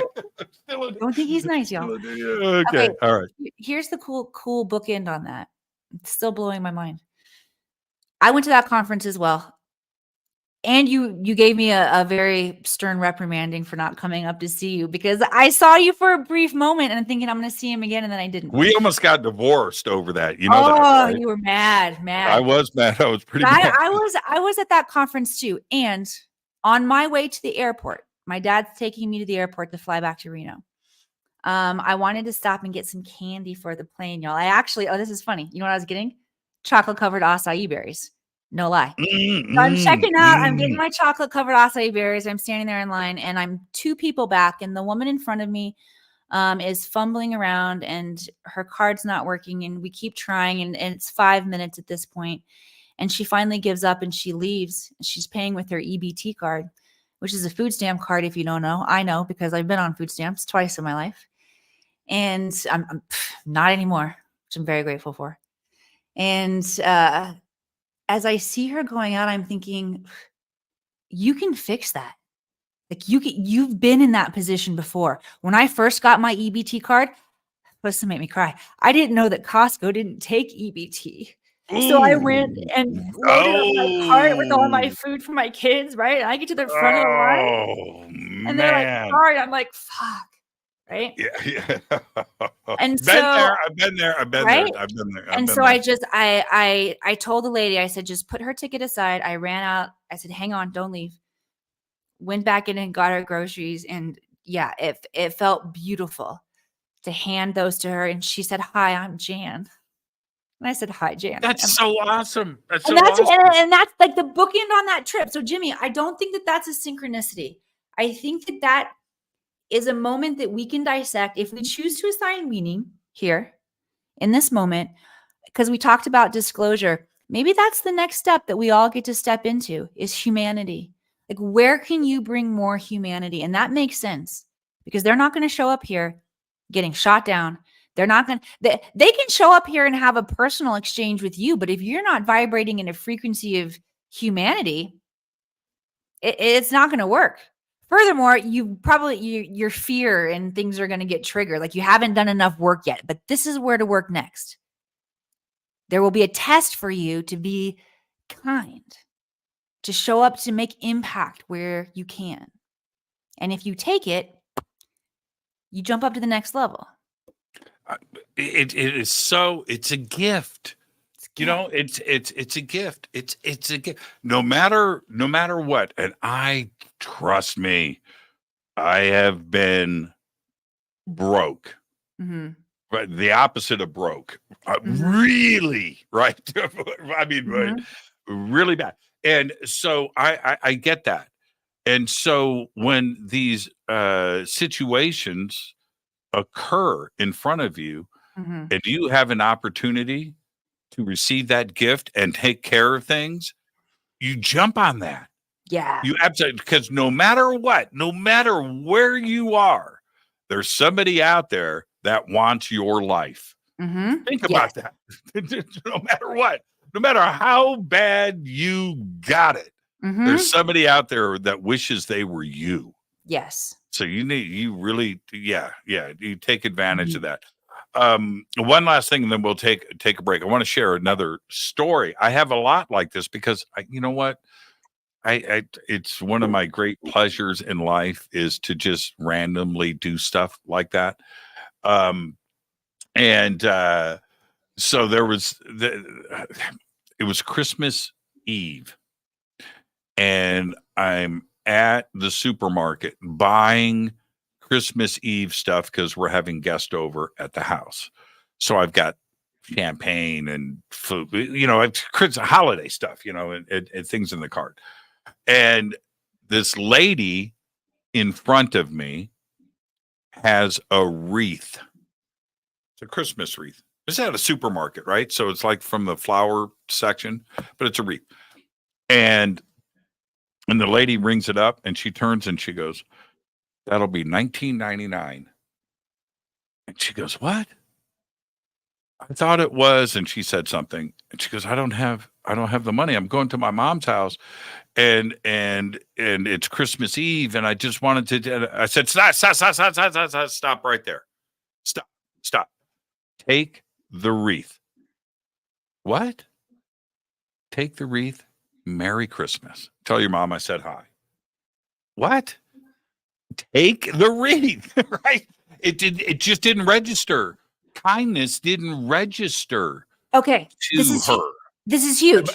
Don't think he's nice, y'all. Okay. All right. Here's the cool bookend on that. It's still blowing my mind. I went to that conference as well. And you gave me a very stern reprimanding for not coming up to see you because I saw you for a brief moment and I'm thinking I'm going to see him again, and then I didn't. We almost got divorced over that. You know that, right? You were mad. I was mad. I was pretty mad. I was at that conference too. And on my way to the airport, my dad's taking me to the airport to fly back to Reno. I wanted to stop and get some candy for the plane, y'all. I actually, this is funny. You know what I was getting? Chocolate covered acai berries. No lie. So I'm checking out. I'm getting my chocolate covered acai berries. I'm standing there in line and I'm two people back. And the woman in front of me is fumbling around and her card's not working. And we keep trying. And it's 5 minutes at this point. And she finally gives up and she leaves. She's paying with her EBT card, which is a food stamp card. If you don't know, I know because I've been on food stamps twice in my life. And I'm not anymore, which I'm very grateful for. And as I see her going out, I'm thinking, you can fix that. Like you've been in that position before. When I first got my EBT card, supposed to make me cry. I didn't know that Costco didn't take EBT. So I went and loaded up my cart with all my food for my kids, right? And I get to the front of the line and they're like, sorry. I'm like, fuck. Right. Yeah. And I've been there. Right? And so I told the lady, I said, just put her ticket aside. I ran out. I said, hang on, don't leave. Went back in and got her groceries. And yeah, it felt beautiful to hand those to her. And she said, hi, I'm Jan. And I said, hi, Jan. That's so awesome. That's and that's like the bookend on that trip. So Jimmy, I don't think that that's a synchronicity. I think that is a moment that we can dissect if we choose to assign meaning here in this moment, because we talked about disclosure. Maybe that's the next step that we all get to step into is humanity. Like, where can you bring more humanity? And that makes sense because they're not going to show up here getting shot down. They're not going to, they can show up here and have a personal exchange with you. But if you're not vibrating in a frequency of humanity, it's not going to work. Furthermore, your fear and things are going to get triggered. Like you haven't done enough work yet, but this is where to work next. There will be a test for you to be kind, to show up, to make impact where you can. And if you take it, you jump up to the next level. It's a gift. It's You know, it's a gift. It's a gift. No matter what. And trust me, I have been broke. Mm-hmm. But the opposite of broke. Mm-hmm. Really, right? I mean, Mm-hmm. really bad. And so I get that. And so when these situations occur in front of you, Mm-hmm. and you have an opportunity to receive that gift and take care of things, you jump on that. Yeah. You absolutely, because no matter what, no matter where you are, there's somebody out there that wants your life. Mm-hmm. Think Yes. about that. No matter what, no matter how bad you got it, Mm-hmm. there's somebody out there that wishes they were you. Yes. So you really, you take advantage Mm-hmm. of that. One last thing, and then we'll take a break. I want to share another story. I have a lot like this because you know what? It's one of my great pleasures in life is to just randomly do stuff like that. And so it was Christmas Eve, and I'm at the supermarket buying Christmas Eve stuff because we're having guests over at the house. So I've got champagne and food, it's holiday stuff, and things in the cart. And this lady in front of me has a wreath. It's a Christmas wreath. It's at a supermarket, right? So it's like from the flower section, but it's a wreath. And the lady rings it up and she turns and she goes, "That'll be $19.99. And she goes, "What? I thought it was." And she said something. And she goes, I don't have the money. I'm going to my mom's house and it's Christmas Eve. And I just wanted to, I said, stop right there. Stop. Take the wreath. What? Take the wreath. Merry Christmas. Tell your mom I said hi. What? Take the wreath, right? It just didn't register. Kindness didn't register. Okay. To her. This is huge.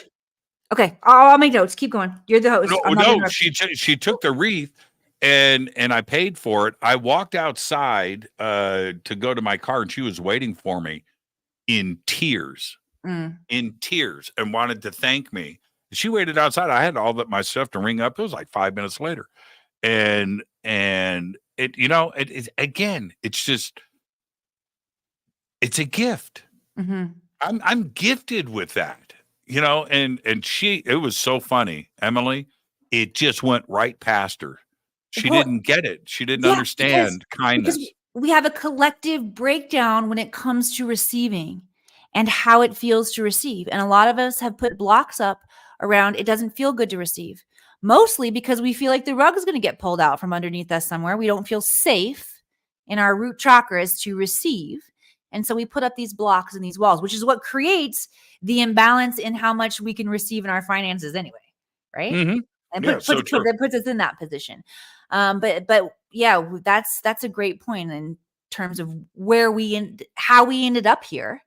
Okay. I'll make notes. Keep going. You're the host. No, she took the wreath and I paid for it. I walked outside to go to my car and she was waiting for me in tears. In tears, and wanted to thank me. She waited outside. I had all my stuff to ring up. It was like 5 minutes later. And it again, it's just, it's a gift. Mm-hmm. I'm gifted with that, and it was so funny, Emily. It just went right past her. She didn't get it. She didn't understand kindness. Because we have a collective breakdown when it comes to receiving and how it feels to receive. And a lot of us have put blocks up around it doesn't feel good to receive, mostly because we feel like the rug is going to get pulled out from underneath us somewhere. We don't feel safe in our root chakras to receive. And so we put up these blocks and these walls, which is what creates the imbalance in how much we can receive in our finances anyway. Right. Mm-hmm. And that puts us in that position. But yeah, that's a great point in terms of how we ended up here,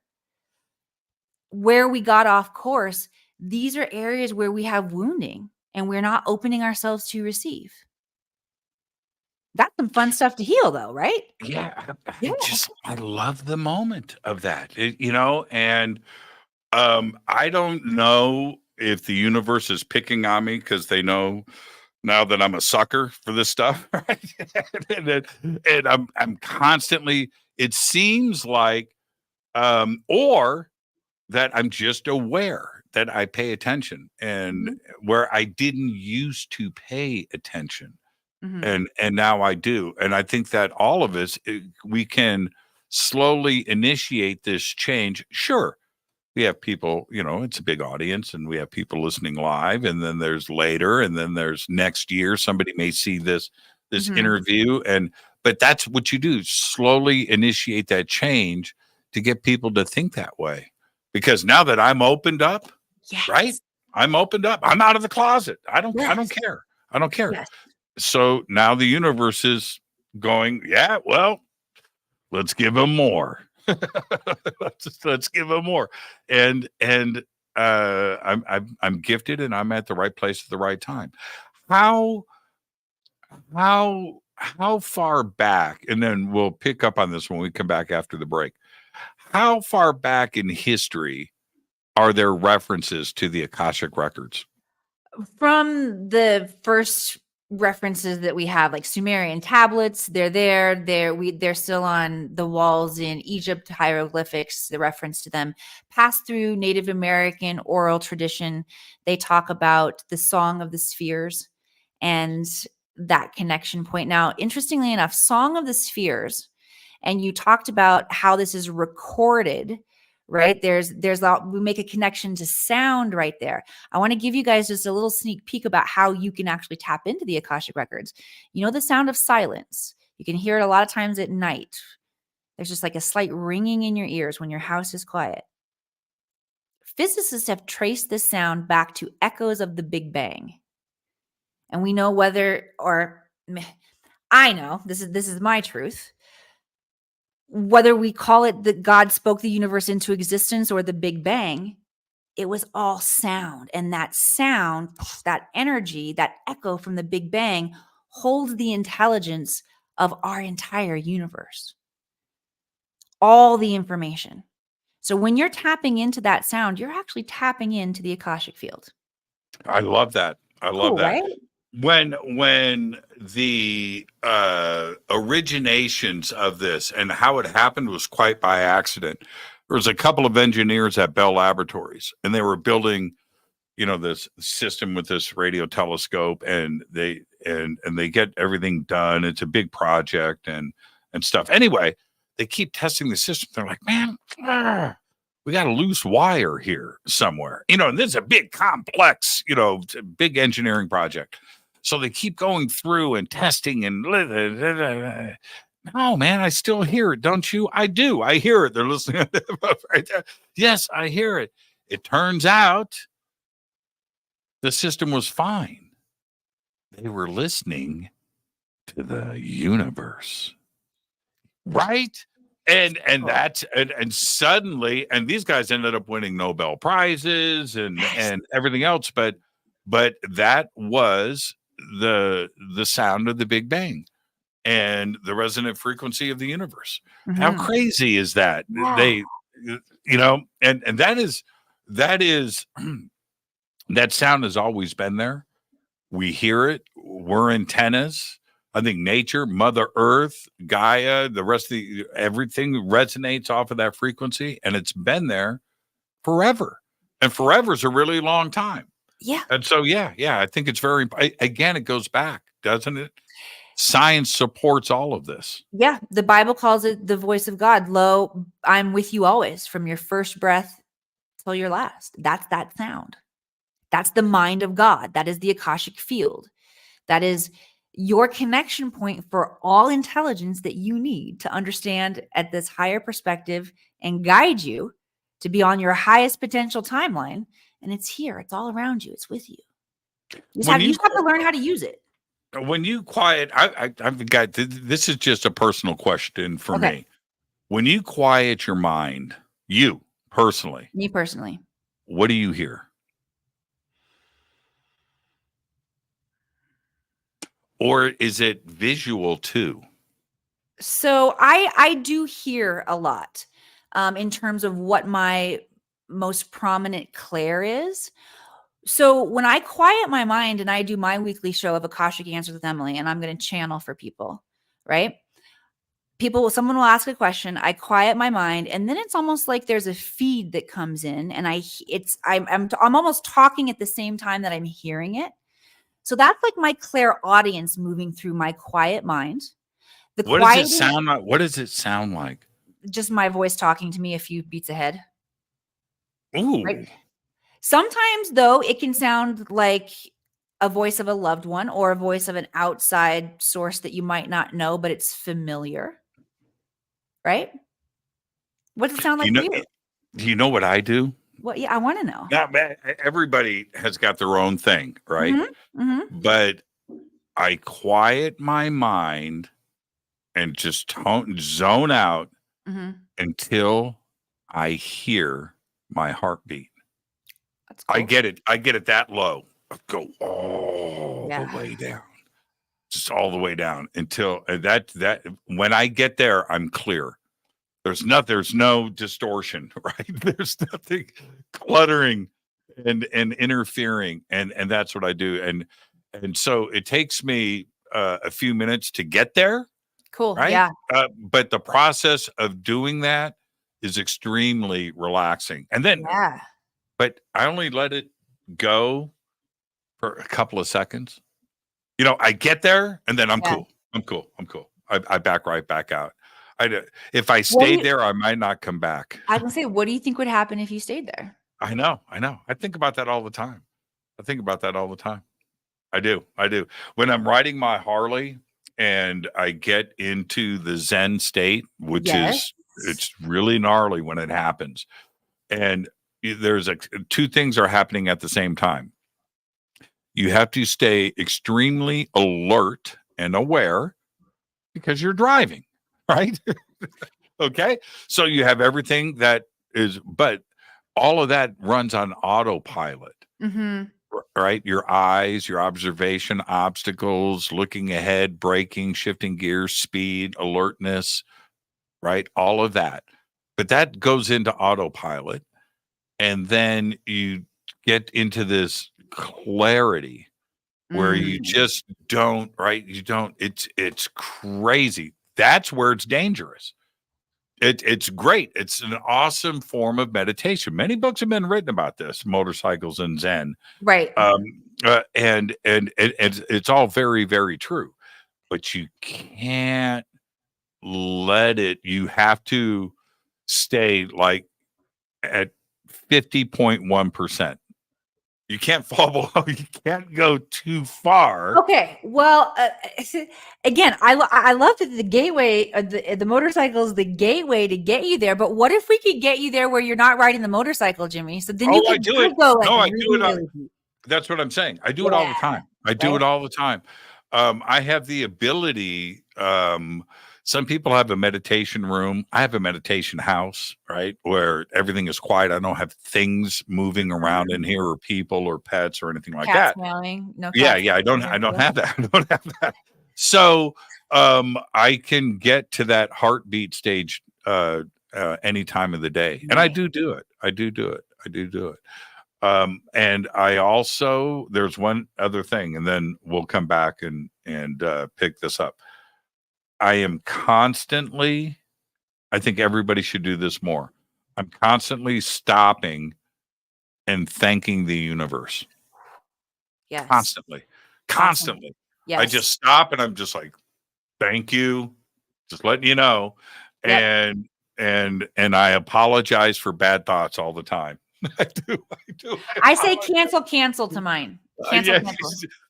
where we got off course. These are areas where we have wounding and we're not opening ourselves to receive. That's some fun stuff to heal though, right? Yeah. I love the moment of that, and I don't know if the universe is picking on me because they know now that I'm a sucker for this stuff, right? and I'm constantly, it seems like, or that I'm just aware that I pay attention and where I didn't used to pay attention. Mm-hmm. And now I do. And I think that all of us, we can slowly initiate this change. Sure. We have people, it's a big audience and we have people listening live, and then there's later, and then there's next year, somebody may see this interview. But that's what you do. Slowly initiate that change to get people to think that way. Because now that I'm opened up, right? I'm opened up. I'm out of the closet. I don't care. I don't care. Yes. So now the universe is going, yeah, well, let's give them more. let's give them more. And I'm gifted, and I'm at the right place at the right time. How far back, and then we'll pick up on this when we come back after the break. How far back in history are there references to the Akashic Records? From the first references that we have, like Sumerian tablets, they're still on the walls in Egypt, hieroglyphics, the reference to them. Passed through Native American oral tradition, they talk about the Song of the Spheres and that connection point. Now, interestingly enough, Song of the Spheres, and you talked about how this is recorded, right? We make a connection to sound right there. I want to give you guys just a little sneak peek about how you can actually tap into the Akashic Records. You know, the sound of silence. You can hear it a lot of times at night. There's just like a slight ringing in your ears when your house is quiet. Physicists have traced this sound back to echoes of the Big Bang. And we know I know, this is my truth. Whether we call it that God spoke the universe into existence or the Big Bang, it was all sound. And that sound, that energy, that echo from the Big Bang holds the intelligence of our entire universe. All the information. So when you're tapping into that sound, you're actually tapping into the Akashic field. I love that. I love that. Right? When the originations of this and how it happened was quite by accident. There was a couple of engineers at Bell Laboratories, and they were building, this system with this radio telescope, and they get everything done. It's a big project and stuff. Anyway, they keep testing the system. They're like, man, we got a loose wire here somewhere, and this is a big complex, big engineering project. So they keep going through and testing and no, man, I still hear it. Don't you? I do. I hear it. They're listening right there. Yes, I hear it. It turns out the system was fine. They were listening to the universe. Right? And that's and suddenly, and these guys ended up winning Nobel Prizes and everything else, but that was the sound of the Big Bang and the resonant frequency of the universe. Mm-hmm. How crazy is that? Wow. And that is that sound has always been there. We hear it. We're antennas. I think nature, Mother Earth, Gaia, the rest of everything resonates off of that frequency, and it's been there forever. And forever is a really long time. Yeah. And so, I think it's very, again, it goes back, doesn't it? Science supports all of this. Yeah. The Bible calls it the voice of God. Lo, I'm with you always from your first breath till your last. That's that sound. That's the mind of God. That is the Akashic field. That is your connection point for all intelligence that you need to understand at this higher perspective and guide you to be on your highest potential timeline. And it's here. It's all around you. It's with you. You just have to learn how to use it. When you quiet, I've got, this is just a personal question for me. When you quiet your mind, me personally, what do you hear? Or is it visual too? So I do hear a lot in terms of what my most prominent clair is. So when I quiet my mind and I do my weekly show of Akashic Answers with Emily, and I'm going to channel for people, right? Someone will ask a question. I quiet my mind, and then it's almost like there's a feed that comes in, and I'm almost talking at the same time that I'm hearing it. So that's like my clairaudience moving through my quiet mind. What does it sound like? What does it sound like? Just my voice talking to me a few beats ahead. Ooh. Right? Sometimes, though, it can sound like a voice of a loved one or a voice of an outside source that you might not know, but it's familiar. Right? What does it sound like to you? Do you know what I do? Well, yeah, I want to know. Now, everybody has got their own thing, right? Mm-hmm. Mm-hmm. But I quiet my mind and just zone out until I hear my heartbeat. That's cool. I get it that low. I go all the way down. Just all the way down until that when I get there, I'm clear. There's no distortion, right? There's nothing cluttering and interfering, and that's what I do. And so it takes me a few minutes to get there. Cool. Right? Yeah. But the process of doing that is extremely relaxing. And then, but I only let it go for a couple of seconds. I get there and then I'm cool. I'm cool. I back right back out. If I stayed there, I might not come back. I can say, what do you think would happen if you stayed there? I know. I think about that all the time. I do. When I'm riding my Harley and I get into the Zen state, which it's really gnarly when it happens. And there's two things are happening at the same time. You have to stay extremely alert and aware because you're driving, right? Okay. So you have everything that is, but all of that runs on autopilot, right? Your eyes, your observation, obstacles, looking ahead, braking, shifting gears, speed, alertness, right? All of that. But that goes into autopilot. And then you get into this clarity where you just don't, right? It's crazy. That's where it's dangerous. It's great. It's an awesome form of meditation. Many books have been written about this, motorcycles and Zen. Right. And it's all very, very true. But you can't let it, you have to stay like at 50.1%. You can't fall below. You can't go too far. Okay. Well, again, I love that the gateway, the motorcycle is the gateway to get you there. But what if we could get you there where you're not riding the motorcycle, Jimmy? So then you can do it. Go like I do it. That's what I'm saying. I do it all the time. I do it all the time. I have the ability. Some people have a meditation room. I have a meditation house, right, where everything is quiet. I don't have things moving around in here, or people, or pets, or anything like that. Meowing. No. Yeah. I don't have that. I don't have that. So I can get to that heartbeat stage any time of the day, and I do it. I do it. And I also, there's one other thing, and then we'll come back and pick this up. I am constantly, I think everybody should do this more. I'm constantly stopping and thanking the universe. Yes. Constantly. Yes. I just stop and I'm just like, thank you. Just letting you know. Yep. And I apologize for bad thoughts all the time. I do. I say cancel to mine. Cancel.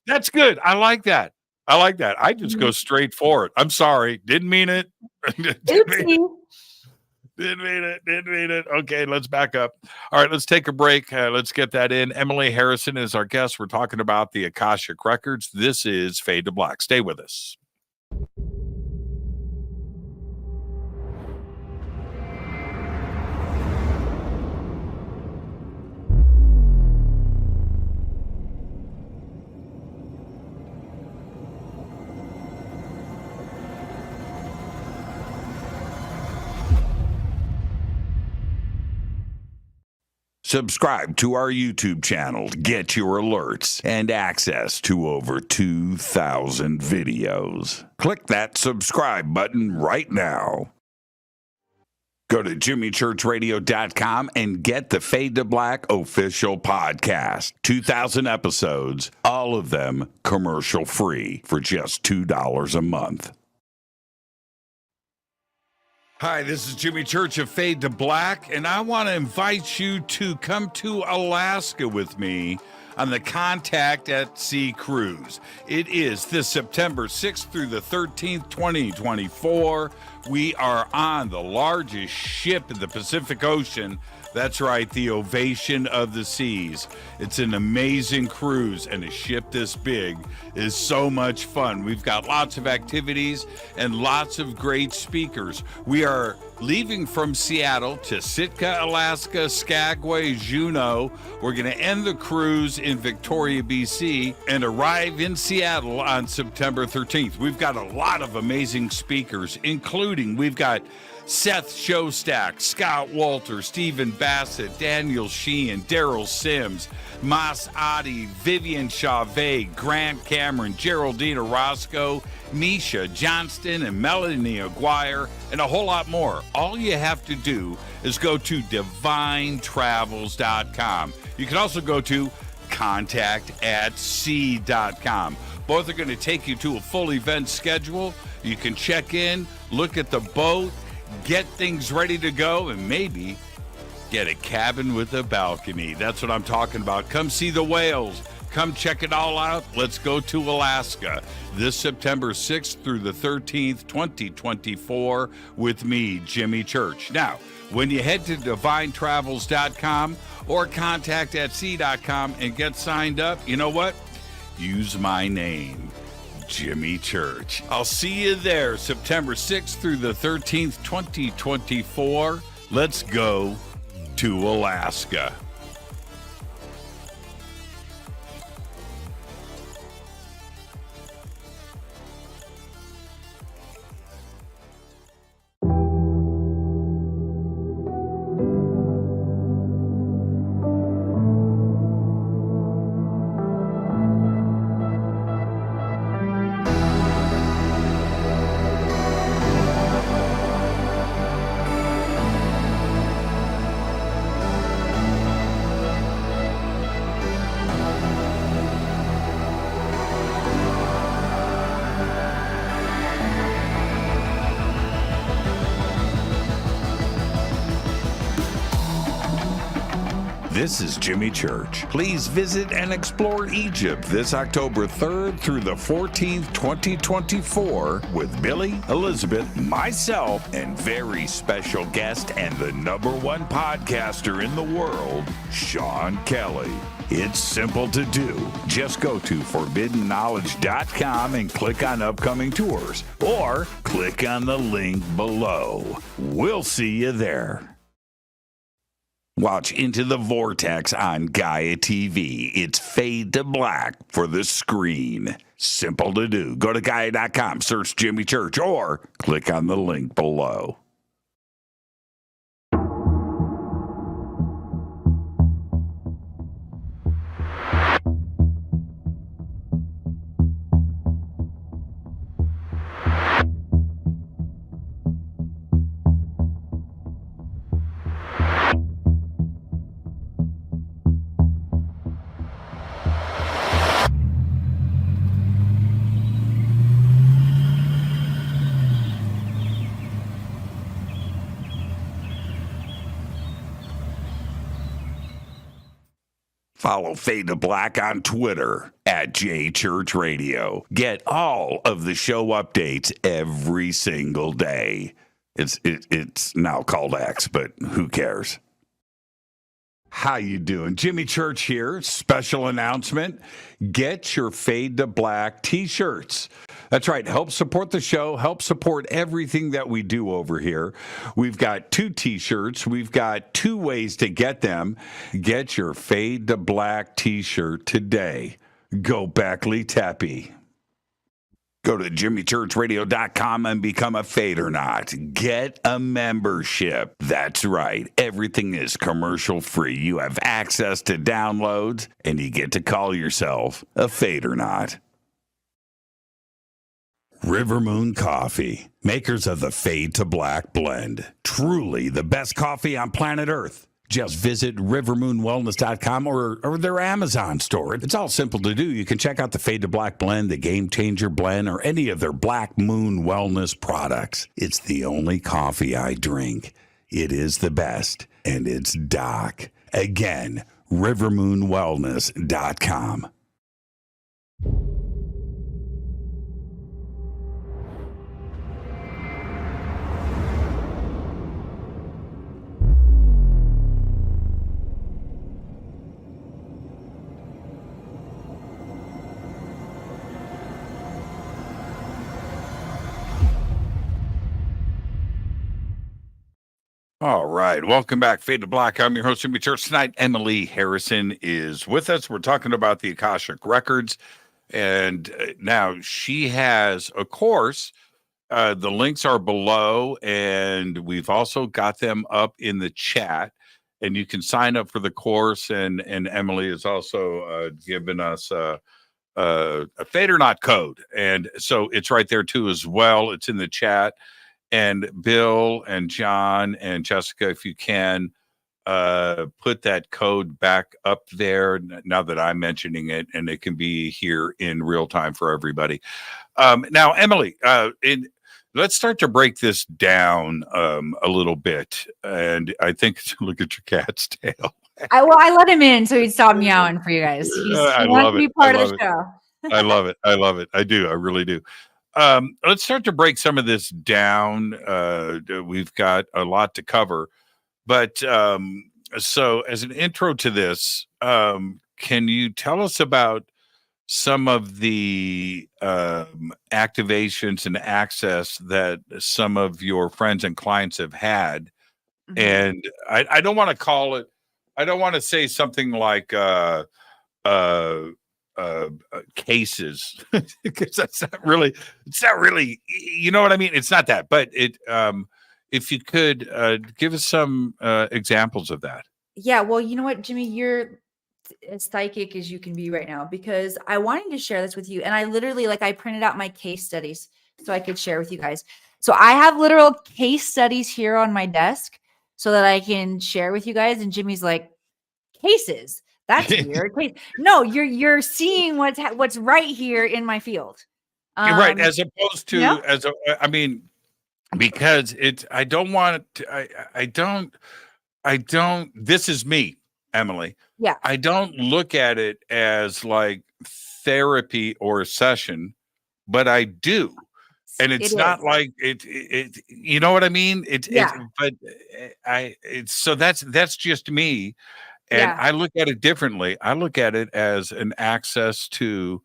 That's good. I like that. I just go straight for it. I'm sorry. Didn't mean it. Didn't mean it. Okay, let's back up. All right, let's take a break. Let's get that in. Emily Harrison is our guest. We're talking about the Akashic Records. This is Fade to Black. Stay with us. Subscribe to our YouTube channel to get your alerts and access to over 2,000 videos. Click that subscribe button right now. Go to jimmychurchradio.com and get the Fade to Black official podcast. 2,000 episodes, all of them commercial free for just $2 a month. Hi, this is Jimmy Church of Fade to Black, and I want to invite you to come to Alaska with me on the Contact at Sea cruise. It is this September 6th through the 13th, 2024. We are on the largest ship in the Pacific Ocean. That's right, the Ovation of the Seas. It's an amazing cruise, and a ship this big is so much fun. We've got lots of activities and lots of great speakers. We are leaving from Seattle to Sitka, Alaska, Skagway, Juneau. We're going to end the cruise in Victoria, BC, and arrive in Seattle on September 13th. We've got a lot of amazing speakers, including we've got Seth Shostak, Scott Walter, Stephen Bassett, Daniel Sheehan, Daryl Sims, Mas Adi, Vivian Chavez, Grant Cameron, Geraldine Orozco, Nisha Johnston, and Melanie Aguirre, and a whole lot more. All you have to do is go to divinetravels.com. You can also go to contact@sea.com. Both are going to take you to a full event schedule. You can check in, look at the boat, get things ready to go, and maybe get a cabin with a balcony. That's what I'm talking about. Come see the whales. Come check it all out. Let's go to Alaska this September 6th through the 13th, 2024 with me, Jimmy Church. Now, when you head to divinetravels.com or contact@sea.com and get signed up, you know what? Use my name, Jimmy Church. I'll see you there September 6th through the 13th, 2024. Let's go to Alaska. This is Jimmy Church. Please visit and explore Egypt this October 3rd through the 14th, 2024 with Billy, Elizabeth, myself, and very special guest and the #1 podcaster in the world, Sean Kelly. It's simple to do. Just go to forbiddenknowledge.com and click on upcoming tours, or click on the link below. We'll see you there. Watch Into the Vortex on Gaia TV. It's fade to black for the screen. Simple to do. Go to Gaia.com, search Jimmy Church, or click on the link below. Follow Fade to Black on Twitter @JChurchRadio. Get all of the show updates every single day. It's now called X, but who cares? How you doing? Jimmy Church here. Special announcement. Get your Fade to Black t-shirts. That's right. Help support the show. Help support everything that we do over here. We've got 2 t-shirts. We've got 2 ways to get them. Get your Fade to Black t-shirt today. Go Beckley Teppy. Go to jimmychurchradio.com and become a Fadernaut. Get a membership. That's right. Everything is commercial free. You have access to downloads, and you get to call yourself a Fadernaut. River Moon Coffee, makers of the Fade to Black blend. Truly the best coffee on planet Earth. Just visit rivermoonwellness.com or their Amazon store. It's all simple to do. You can check out the Fade to Black blend, the Game Changer blend, or any of their Black Moon Wellness products. It's the only coffee I drink. It is the best, and it's Doc. Again, rivermoonwellness.com. All right. Welcome back. Fade to Black. I'm your host, Jimmy Church. Tonight, Emily Harrison is with us. We're talking about the Akashic Records. And now she has a course. The links are below, and we've also got them up in the chat. And you can sign up for the course. And Emily has also given us a Fade or Not code. And so it's right there, too, as well. It's in the chat. And Bill and John and Jessica, if you can, put that code back up there now that I'm mentioning it, and it can be here in real time for everybody. Now, Emily, let's start to break this down a little bit. And I think, look at your cat's tail. I let him in so he'd stop meowing for you guys. He wants to be part of the show. I love it. I love it. I do. I really do. Let's start to break some of this down. We've got a lot to cover, but so as an intro to this, can you tell us about some of the activations and access that some of your friends and clients have had? Mm-hmm. And I don't want to call it, I don't want to say something like cases, because it's not really, you know what I mean? It's not that, but if you could give us some examples of that. Yeah, well, you know what, Jimmy, you're as psychic as you can be right now, because I wanted to share this with you. And I literally, I printed out my case studies so I could share with you guys. So I have literal case studies here on my desk so that I can share with you guys. And Jimmy's like, cases? That's weird. No, you're seeing what's right here in my field. Right. As opposed to, I mean, because I don't, this is me, Emily. Yeah. I don't look at it as like therapy or a session, but I do. And it's not like it, you know what I mean? So that's just me. And I look at it differently. I look at it as an access to,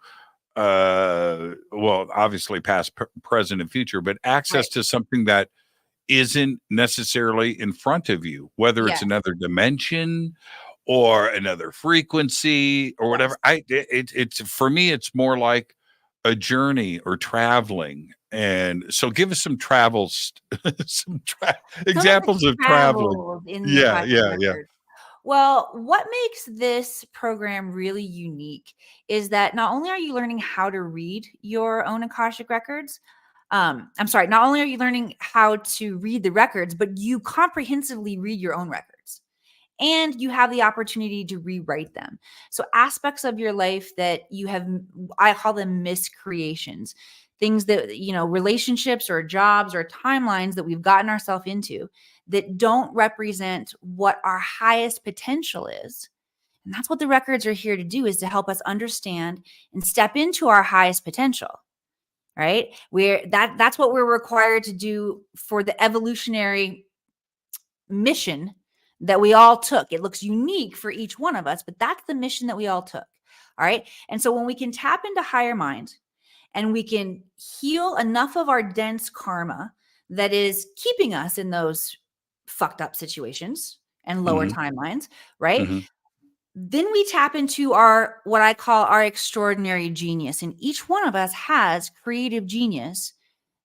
well, obviously past, present, and future, but access to something that isn't necessarily in front of you, whether it's another dimension or another frequency or whatever. It's for me, it's more like a journey or traveling. And so give us some travels, examples of traveling. Yeah. Well, what makes this program really unique is that not only are you learning how to read your own Akashic records, not only are you learning how to read the records, but you comprehensively read your own records. And you have the opportunity to rewrite them. So aspects of your life that you have, I call them miscreations, things that, relationships or jobs or timelines that we've gotten ourselves into that don't represent what our highest potential is. And that's what the records are here to do, is to help us understand and step into our highest potential, right? That's what we're required to do for the evolutionary mission that we all took. It looks unique for each one of us, but that's the mission that we all took. All right. And so when we can tap into higher mind and we can heal enough of our dense karma that is keeping us in those fucked up situations and lower timelines, right? Then we tap into what I call our extraordinary genius. And each one of us has creative genius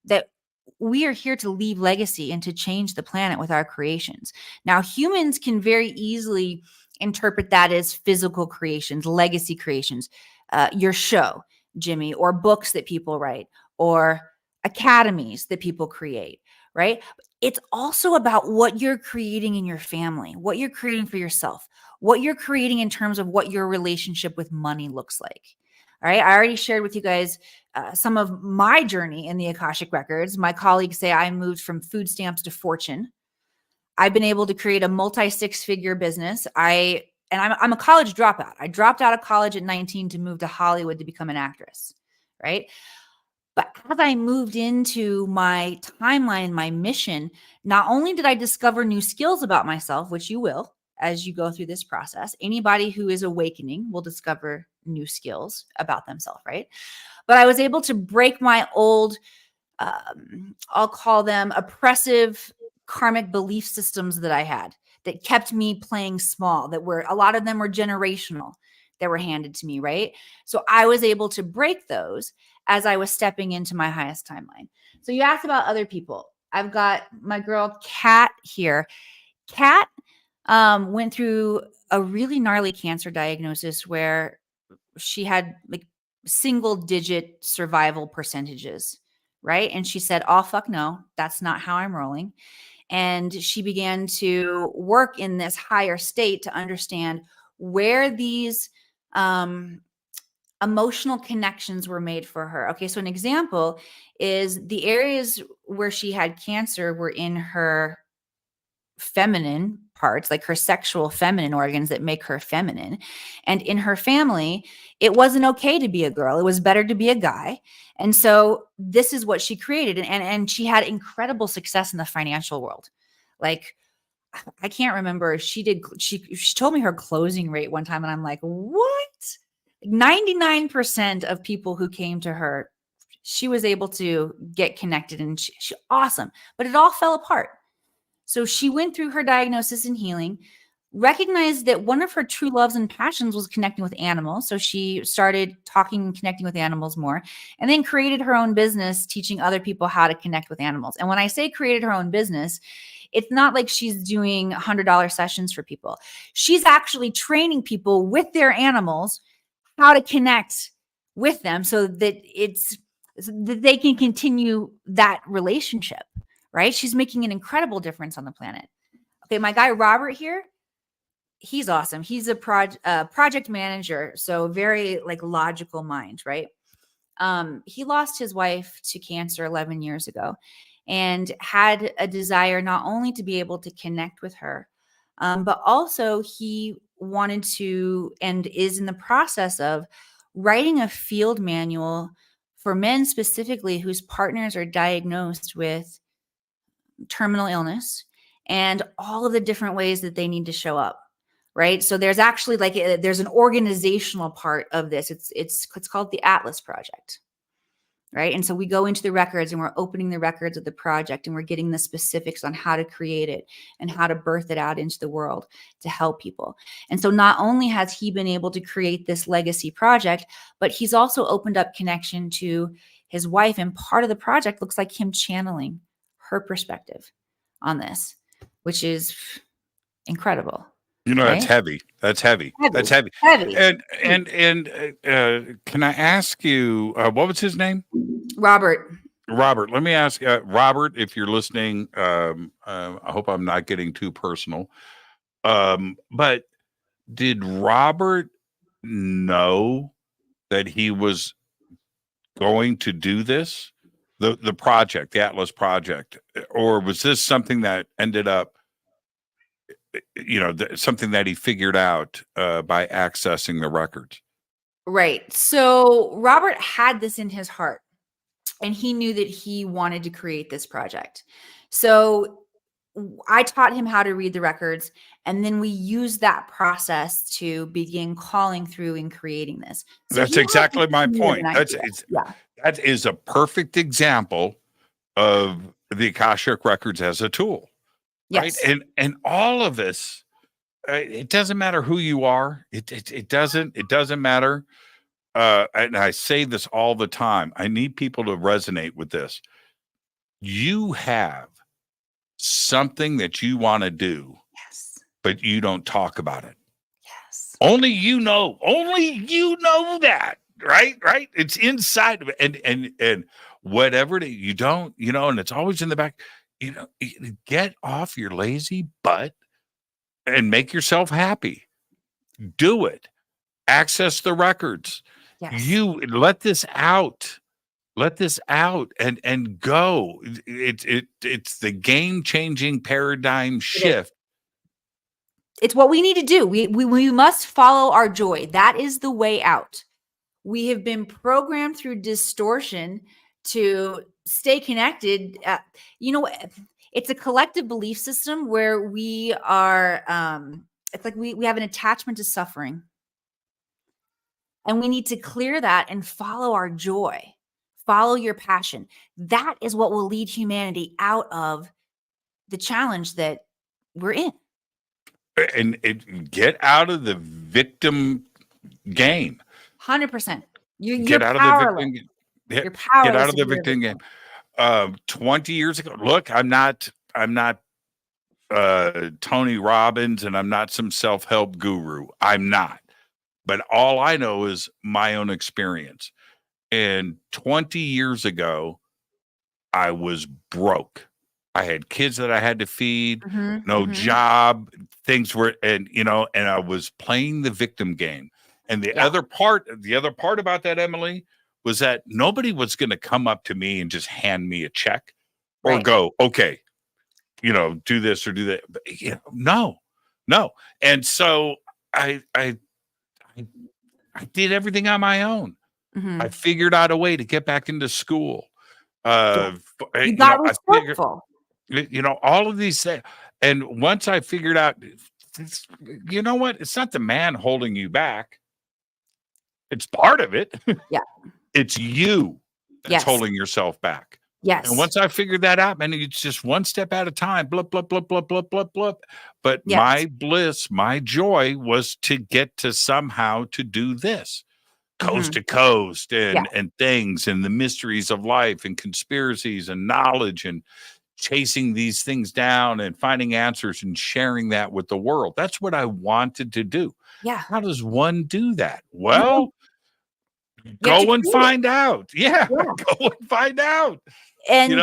that we are here to leave legacy and to change the planet with our creations. Now, humans can very easily interpret that as physical creations, legacy creations, your show, Jimmy, or books that people write, or academies that people create, right? It's also about what you're creating in your family, what you're creating for yourself, what you're creating in terms of what your relationship with money looks like. All right. I already shared with you guys some of my journey in the Akashic Records. My colleagues say I moved from food stamps to fortune. I've been able to create a multi-six-figure business. I'm a college dropout. I dropped out of college at 19 to move to Hollywood to become an actress, right? But as I moved into my timeline, my mission, not only did I discover new skills about myself, which you will as you go through this process. Anybody who is awakening will discover new skills about themselves, right? But I was able to break my old, I'll call them oppressive karmic belief systems that I had that kept me playing small, that were, a lot of them were generational, that were handed to me, right? So I was able to break those as I was stepping into my highest timeline. So you asked about other people. I've got my girl Kat here. Kat went through a really gnarly cancer diagnosis where she had like single digit survival percentages, right? And she said, "Oh, fuck no, that's not how I'm rolling." And she began to work in this higher state to understand where these emotional connections were made for her. Okay, so an example is the areas where she had cancer were in her feminine parts, like her sexual feminine organs that make her feminine. And in her family, it wasn't okay to be a girl. It was better to be a guy. And so this is what she created. And she had incredible success in the financial world. Like, I can't remember. She told me her closing rate one time, and I'm like, what? 99% of people who came to her, she was able to get connected, and she awesome. But it all fell apart. So she went through her diagnosis and healing, recognized that one of her true loves and passions was connecting with animals. So she started talking and connecting with animals more, and then created her own business, teaching other people how to connect with animals. And when I say created her own business, it's not like she's doing $100 sessions for people. She's actually training people with their animals how to connect with them so that they can continue that relationship. Right? She's making an incredible difference on the planet. Okay, my guy Robert here, he's awesome. He's a project manager, so very like logical mind, right? He lost his wife to cancer 11 years ago, and had a desire not only to be able to connect with her, but also he wanted to, and is in the process of, writing a field manual for men specifically whose partners are diagnosed with terminal illness and all of the different ways that they need to show up, right? So there's actually there's an organizational part of this. It's called the Atlas Project, right? And so we go into the records and we're opening the records of the project, and we're getting the specifics on how to create it and how to birth it out into the world to help people. And so not only has he been able to create this legacy project, but he's also opened up connection to his wife, and part of the project looks like him channeling her perspective on this, which is incredible. You know, right? that's heavy. That's heavy. That's heavy. And can I ask you, what was his name? Robert. Robert. Let me ask Robert, if you're listening. I hope I'm not getting too personal. But did Robert know that he was going to do this? The project, the Atlas Project, or was this something that ended up, something that he figured out by accessing the records? Right. So Robert had this in his heart, and he knew that he wanted to create this project. So I taught him how to read the records, and then we used that process to begin calling through and creating this. So that's exactly my point. Yeah. That is a perfect example of the Akashic Records as a tool. Yes. Right. And all of this, it doesn't matter who you are. It doesn't matter. And I say this all the time. I need people to resonate with this. You have something that you want to do, Yes, but you don't talk about it. yes. Only you know that. Right. It's inside of it. And whatever you don't, and it's always in the back, get off your lazy butt and make yourself happy. Do it. Access the records. Yes. You let this out. And go. It's the game-changing paradigm shift. It's what we need to do. We must follow our joy. That is the way out. We have been programmed through distortion to stay connected. It's a collective belief system where we are, it's like we have an attachment to suffering. And we need to clear that and follow our joy. Follow your passion. That is what will lead humanity out of the challenge that we're in. And get out of the victim game. 100%. You're Get out powerless. of the victim game. You're powerless. Get out of to the be a victim victim. game. 20 years ago, look, I'm not Tony Robbins, and I'm not some self-help guru. I'm not. But all I know is my own experience. And 20 years ago, I was broke. I had kids that I had to feed, no job, things were, and I was playing the victim game. And the other part about that, Emily, was that nobody was going to come up to me and just hand me a check or go, okay, do this or do that. But, no. And so I did everything on my own. I figured out a way to get back into school. You got resourceful. All of these things. And once I figured out, you know what? It's not the man holding you back. It's part of it. Yeah. It's you that's holding yourself back. Yes. And once I figured that out, man, it's just one step at a time. Blah, blah, blah, blah, blah, blah, blah. But my bliss, my joy was to get to somehow to do this. Coast to coast and things and the mysteries of life and conspiracies and knowledge and chasing these things down and finding answers and sharing that with the world. That's what I wanted to do. Yeah. How does one do that? Well, go and find out. Yeah, go and find out. And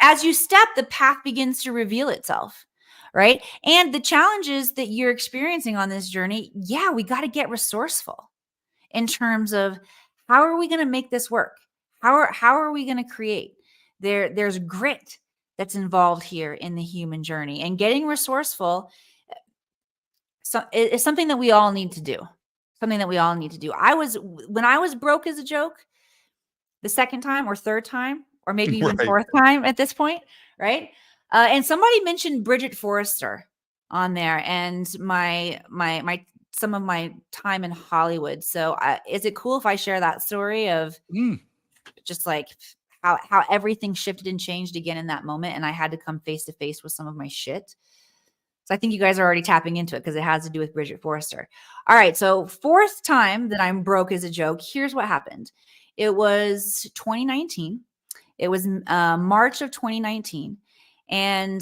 as you step, the path begins to reveal itself. Right. And the challenges that you're experiencing on this journey, we got to get resourceful. In terms of how are we going to make this work? How are we going to create? There's grit that's involved here in the human journey, and getting resourceful is something that we all need to do. Something that we all need to do. When I was broke as a joke, the second time or third time, or maybe even fourth time at this point, right? And somebody mentioned Bridget Forrester on there, and my some of my time in Hollywood. So is it cool if I share that story of just like how everything shifted and changed again in that moment, and I had to come face to face with some of my shit? So I think you guys are already tapping into it because it has to do with Bridget Forrester. All right. So fourth time that I'm broke as a joke. Here's what happened. It was 2019. It was March of 2019. And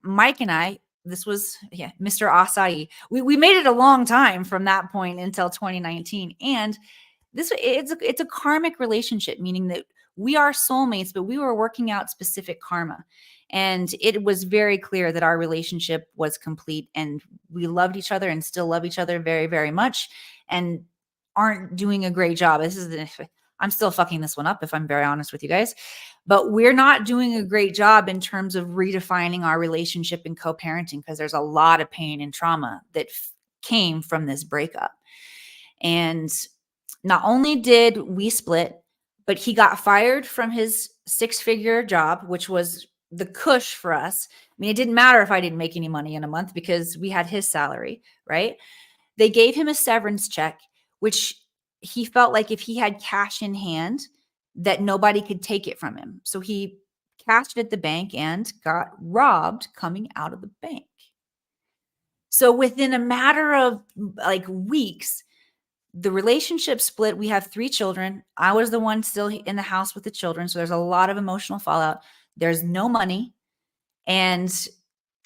Mike and I, this was Mr. Acai. We made it a long time from that point until 2019. And it's a karmic relationship, meaning that we are soulmates, but we were working out specific karma. And it was very clear that our relationship was complete, and we loved each other and still love each other very, very much, and aren't doing a great job. I'm still fucking this one up, if I'm very honest with you guys, but we're not doing a great job in terms of redefining our relationship and co-parenting, because there's a lot of pain and trauma that came from this breakup. And not only did we split, but he got fired from his 6-figure job, which was the cush for us. I mean, it didn't matter if I didn't make any money in a month because we had his salary, right? They gave him a severance check, which he felt like if he had cash in hand, that nobody could take it from him. So he cashed it at the bank and got robbed coming out of the bank. So within a matter of like weeks, the relationship split. We have 3 children. I was the one still in the house with the children. So there's a lot of emotional fallout. There's no money. And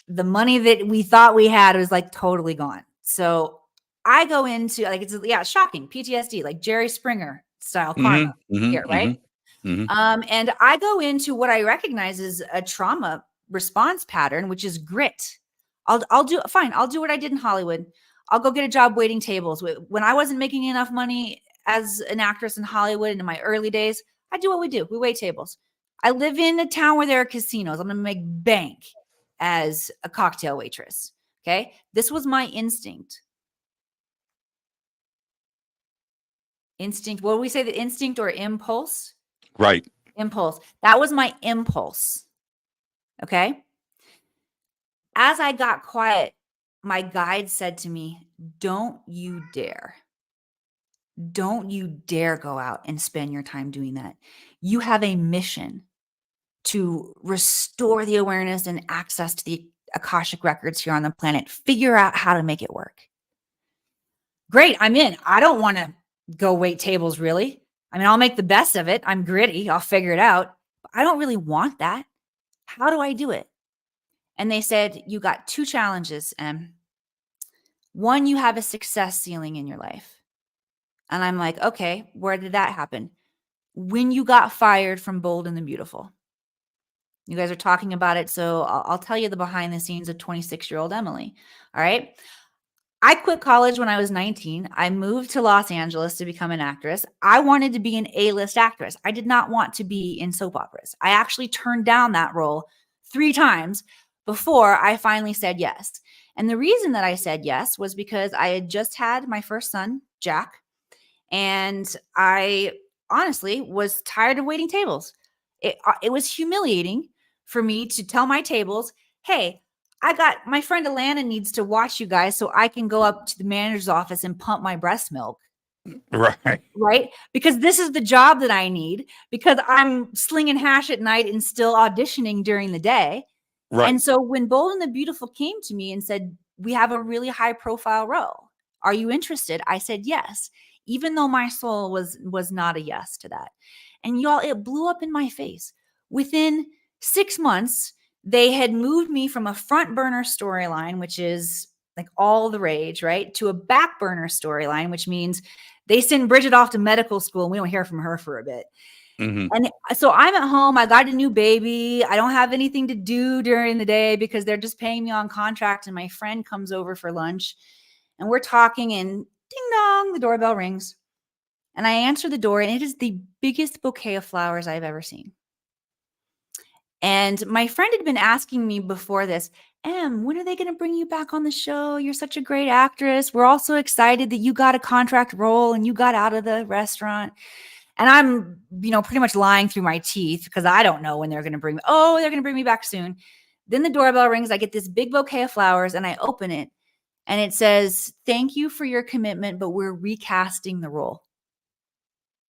the money that we thought we had was like totally gone. So I go into like, it's shocking PTSD, like Jerry Springer style karma here, right? And I go into what I recognize as a trauma response pattern, which is grit. I'll do what I did in Hollywood. I'll go get a job waiting tables. When I wasn't making enough money as an actress in Hollywood in my early days, I do what we do. We wait tables. I live in a town where there are casinos. I'm going to make bank as a cocktail waitress. Okay. This was my instinct. What do we say? The instinct or impulse? Right. Impulse. That was my impulse. Okay. As I got quiet, my guide said to me, don't you dare. Don't you dare go out and spend your time doing that. You have a mission. to restore the awareness and access to the Akashic Records here on the planet. Figure out how to make it work. Great, I'm in. I don't want to go wait tables, really. I mean, I'll make the best of it. I'm gritty. I'll figure it out. But I don't really want that. How do I do it? And they said, you got 2 challenges, Em. One, you have a success ceiling in your life. And I'm like, okay, where did that happen? When you got fired from Bold and the Beautiful. You guys are talking about it, so I'll tell you the behind the scenes of 26-year-old Emily. All right. I quit college when I was 19. I moved to Los Angeles to become an actress. I wanted to be an A-list actress. I did not want to be in soap operas. I actually turned down that role 3 times before I finally said yes. And the reason that I said yes was because I had just had my first son, Jack, and I honestly was tired of waiting tables. It was humiliating for me to tell my tables, hey, I got my friend Alana needs to watch you guys so I can go up to the manager's office and pump my breast milk. Right? Because this is the job that I need, because I'm slinging hash at night and still auditioning during the day. Right. And so when Bold and the Beautiful came to me and said, we have a really high profile role. Are you interested? I said yes, even though my soul was not a yes to that. And y'all, it blew up in my face. Within 6 months, they had moved me from a front burner storyline, which is like all the rage, right, to a back burner storyline, which means they send Bridget off to medical school and we don't hear from her for a bit. Mm-hmm. And so I'm at home. I got a new baby. I don't have anything to do during the day because they're just paying me on contract. And my friend comes over for lunch and we're talking and ding dong, the doorbell rings. And I answer the door and it is the biggest bouquet of flowers I've ever seen. And my friend had been asking me before this, Em, when are they going to bring you back on the show? You're such a great actress. We're all so excited that you got a contract role and you got out of the restaurant. And I'm, pretty much lying through my teeth because I don't know when they're going to bring me. Oh, they're going to bring me back soon. Then the doorbell rings. I get this big bouquet of flowers and I open it and it says, thank you for your commitment, but we're recasting the role.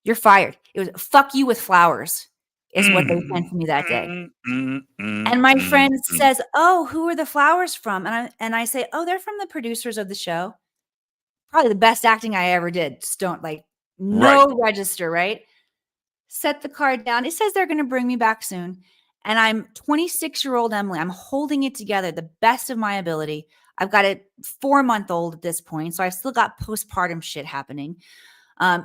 You're fired. It was fuck you with flowers is what they sent to me that day. And my friend says, oh, who are the flowers from? And I say, oh, they're from the producers of the show. Probably the best acting I ever did. Just don't register, right? Set the card down. It says they're going to bring me back soon. And I'm 26-year-old Emily. I'm holding it together the best of my ability. I've got a 4-month-old at this point. So I've still got postpartum shit happening.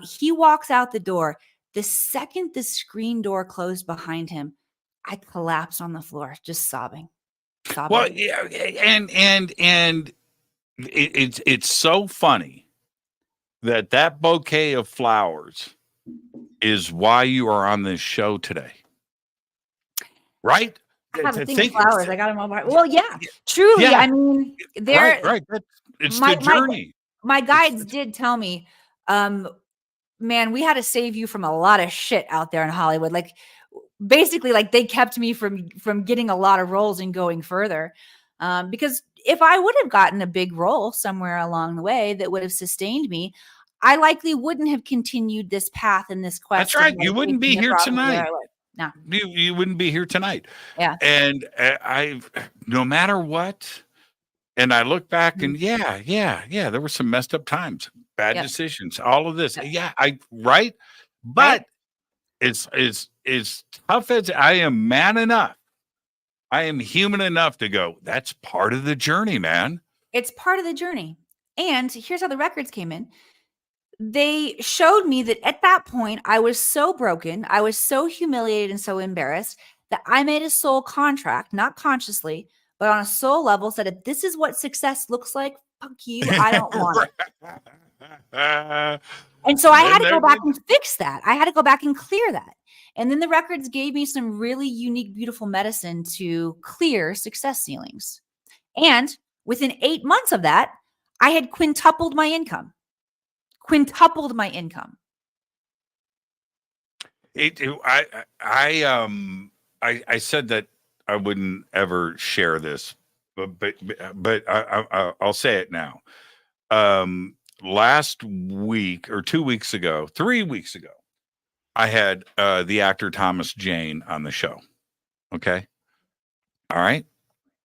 He walks out the door. The second the screen door closed behind him, I collapsed on the floor, just sobbing. Well, yeah, and it's so funny that bouquet of flowers is why you are on this show today, right? I have a thing of flowers. I got them all. Well, yeah, truly. Yeah. I mean, they're right. It's the journey. My guides did tell me, man, we had to save you from a lot of shit out there in Hollywood. Like, basically, like they kept me from getting a lot of roles and going further. Because if I would have gotten a big role somewhere along the way that would have sustained me, I likely wouldn't have continued this path and this quest. That's right. You wouldn't be here tonight. No, you wouldn't be here tonight. Yeah. And no matter what. And I look back and yeah, there were some messed up times, bad decisions, all of this. Yeah, right. But it's tough as I am man enough. I am human enough to go, that's part of the journey, man. It's part of the journey. And here's how the records came in. They showed me that at that point, I was so broken. I was so humiliated and so embarrassed that I made a soul contract, not consciously, but on a soul level, said, if this is what success looks like, fuck you, I don't want it. And so I had to go back and fix that. I had to go back and clear that. And then the records gave me some really unique, beautiful medicine to clear success ceilings. And within 8 months of that, I had quintupled my income. I said that I wouldn't ever share this, but I'll say it now. Last week or 2 weeks ago, 3 weeks ago, I had the actor Thomas Jane on the show. Okay. All right.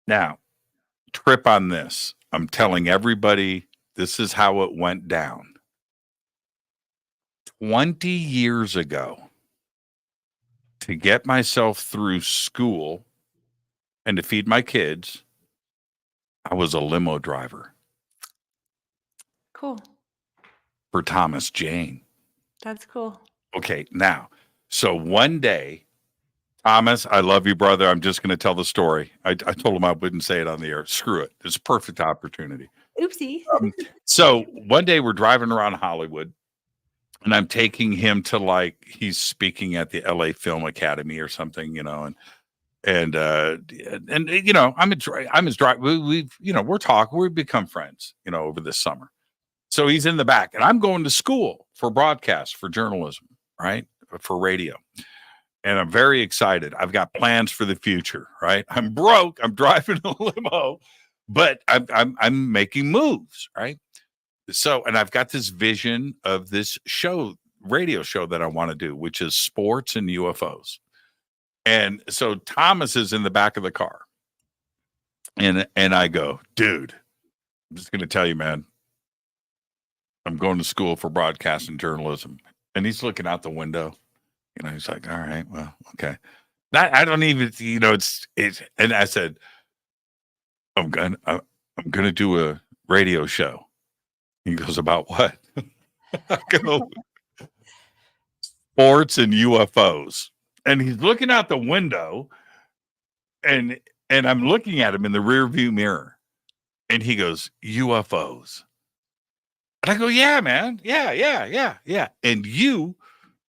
Now, trip on this. I'm telling everybody this is how it went down. 20 years ago, to get myself through school and to feed my kids, I was a limo driver Cool. for Thomas Jane. That's cool. Okay, now, so one day, Thomas, I love you, brother. I'm just going to tell the story. I told him I wouldn't say it on the air. Screw it. It's a perfect opportunity. Oopsie. So one day we're driving around Hollywood, and I'm taking him to, like, he's speaking at the LA Film Academy or something, you know, and you know, I'm his driver. We've, you know, we've become friends, you know, over this summer. So he's in the back, and I'm going to school for broadcast, for journalism, right? For radio. And I'm very excited. I've got plans for the future, right? I'm broke. I'm driving a limo, but I'm making moves, right? So, and I've got this vision of this radio show that I want to do, which is sports and UFOs. And so Thomas is in the back of the car. And I go, dude, I'm just going to tell you, man, I'm going to school for broadcast and journalism. And he's looking out the window. You know, he's like, all right, well, okay. I don't even, you know, it's, and I said, I'm gonna do a radio show. He goes, about what? I go, sports and UFOs. And he's looking out the window, and I'm looking at him in the rear view mirror, and he goes, UFOs. And I go, yeah, man. Yeah. And you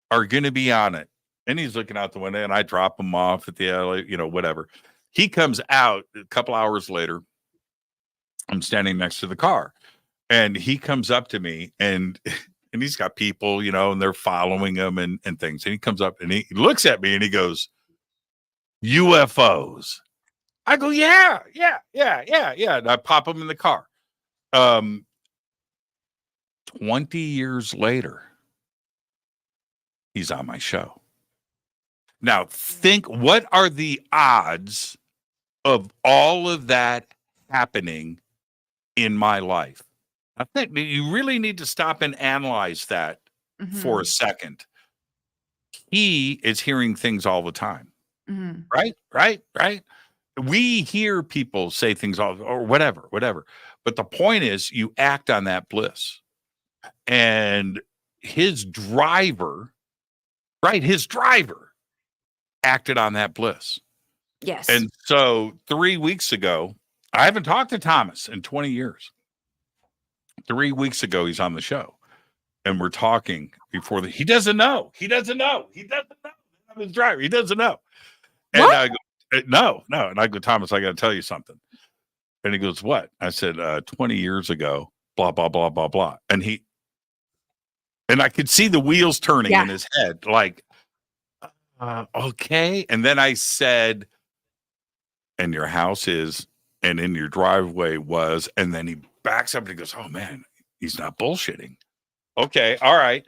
are going to be on it. And he's looking out the window, and I drop him off at the LA, you know, whatever. He comes out a couple hours later. I'm standing next to the car, and he comes up to me, and he's got people, you know, and they're following him and things. And he comes up and he looks at me and he goes, UFOs. I go, yeah. And I pop him in the car. 20 years later, he's on my show. Now, think, what are the odds of all of that happening in my life? I think you really need to stop and analyze that for a second. He is hearing things all the time, right? We hear people say things or whatever. But the point is, you act on that bliss. And his driver acted on that bliss. Yes. And so 3 weeks ago, I haven't talked to Thomas in 20 years. 3 weeks ago, he's on the show, and we're talking before he doesn't know. I'm his driver. He doesn't know. And what? I go, no. And I go, Thomas, I got to tell you something. And he goes, what? I said, 20 years ago, blah, blah, blah, blah, blah. And I could see the wheels turning in his head, like, okay. And then I said, and your house is, and in your driveway was, and then he backs up and he goes, oh man, he's not bullshitting. Okay. All right.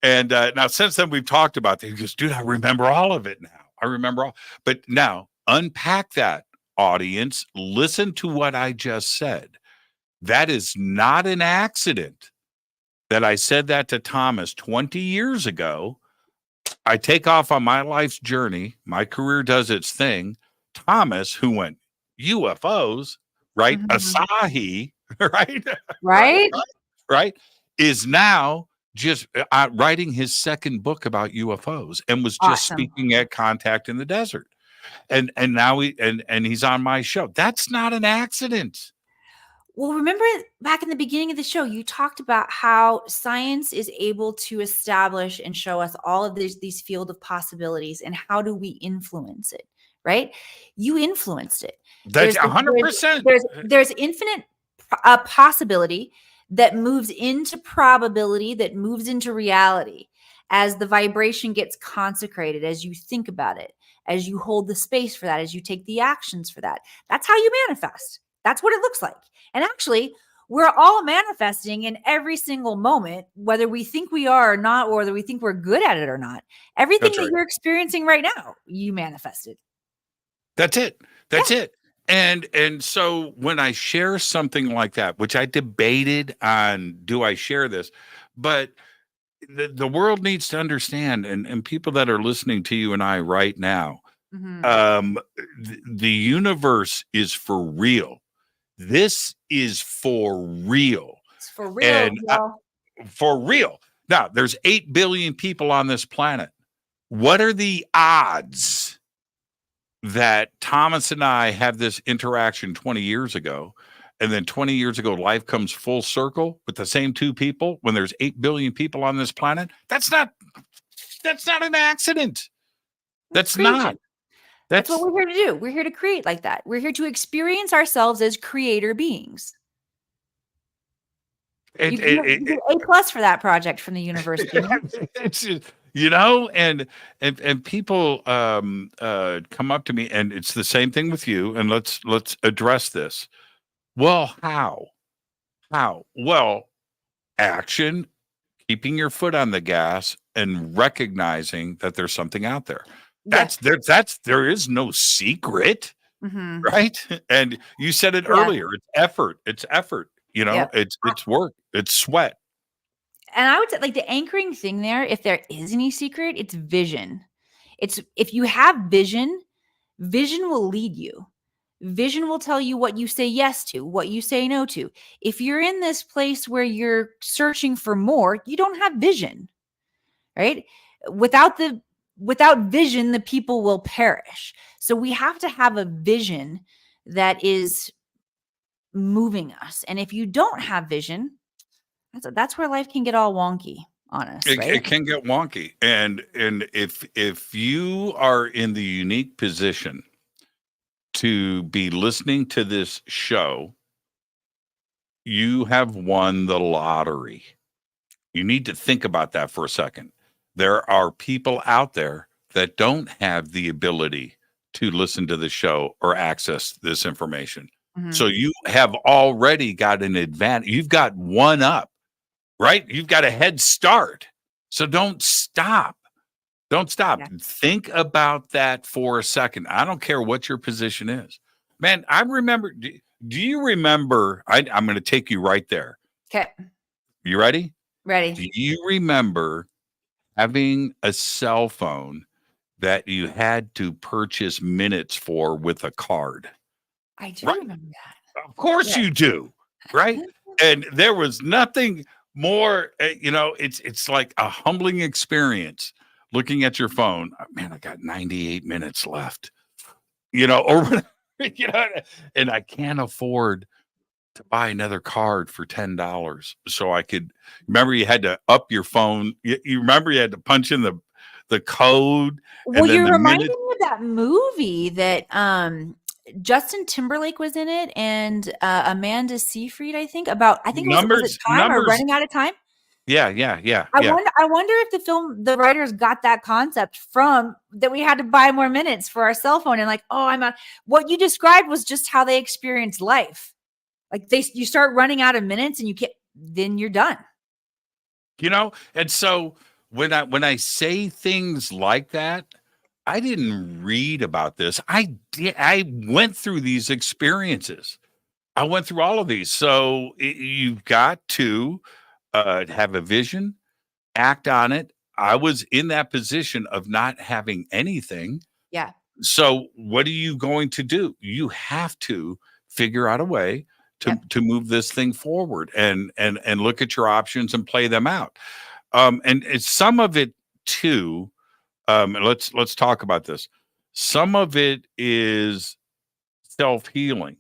And now since then we've talked about that. He goes, dude, I remember all of it now. I remember all, but now unpack that, audience. Listen to what I just said. That is not an accident that I said that to Thomas 20 years ago. I take off on my life's journey. My career does its thing. Thomas, who went UFOs, right? Asahi, right, is now just writing his second book about UFOs, and was just speaking at Contact in the Desert, and now he's on my show. That's not an accident. Well, remember back in the beginning of the show, you talked about how science is able to establish and show us all of these field of possibilities, and how do we influence it, right? You influenced it. That's 100%. There's infinite possibility that moves into probability, that moves into reality as the vibration gets consecrated, as you think about it, as you hold the space for that, as you take the actions for that. That's how you manifest. That's what it looks like. And actually, we're all manifesting in every single moment, whether we think we are or not, or whether we think we're good at it or not. Everything that you're experiencing right now, you manifested. That's it. That's it. And so when I share something like that, which I debated on, do I share this? But the world needs to understand, and people that are listening to you and I right now, the universe is for real. This is for real. It's for real, And y'all. for real. Now, there's 8 billion people on this planet. What are the odds that Thomas and I have this interaction 20 years ago, and then 20 years ago, life comes full circle with the same two people when there's 8 billion people on this planet? That's not an accident. That's not. That's what we're here to do. We're here to create like that. We're here to experience ourselves as creator beings. You get A+ for that project from the universe. It's just, and people come up to me, and it's the same thing with you. And let's address this. Well, how? Well, action, keeping your foot on the gas, and recognizing that there's something out there. There is no secret, right? And you said it earlier. It's effort. It's effort. It's work. It's sweat. And I would say, like, the anchoring thing there, if there is any secret, it's vision. It's if you have vision, vision will lead you. Vision will tell you what you say yes to, what you say no to. If you're in this place where you're searching for more, you don't have vision, right? Without vision, the people will perish. So we have to have a vision that is moving us. And if you don't have vision, that's where life can get all wonky on us. Right? It can get wonky. And if you are in the unique position to be listening to this show, you have won the lottery. You need to think about that for a second. There are people out there that don't have the ability to listen to the show or access this information. So you have already got an advantage. You've got one up, right? You've got a head start. So don't stop. Don't stop. Yeah. Think about that for a second. I don't care what your position is. Man, I remember. Do you remember? I'm going to take you right there. Okay. You ready? Ready. Do you remember having a cell phone that you had to purchase minutes for with a card? I do remember that. Of course you do, right? And there was nothing more, it's like a humbling experience looking at your phone. Man, I got 98 minutes left, or and I can't afford to buy another card for $10. So I could remember you had to up your phone. You remember you had to punch in the code. Well, you're reminding me of that movie that Justin Timberlake was in it, and Amanda Seyfried, I think it was time or running out of time. Yeah. I wonder if the writers got that concept from that we had to buy more minutes for our cell phone, and what you described was just how they experience life. Like you start running out of minutes and then you're done. And so when I say things like that, I didn't read about this. I went through these experiences. I went through all of these. So you've got to have a vision, act on it. I was in that position of not having anything. Yeah. So what are you going to do? You have to figure out a way to move this thing forward and look at your options and play them out. And it's some of it too. Let's talk about this. Some of it is self-healing.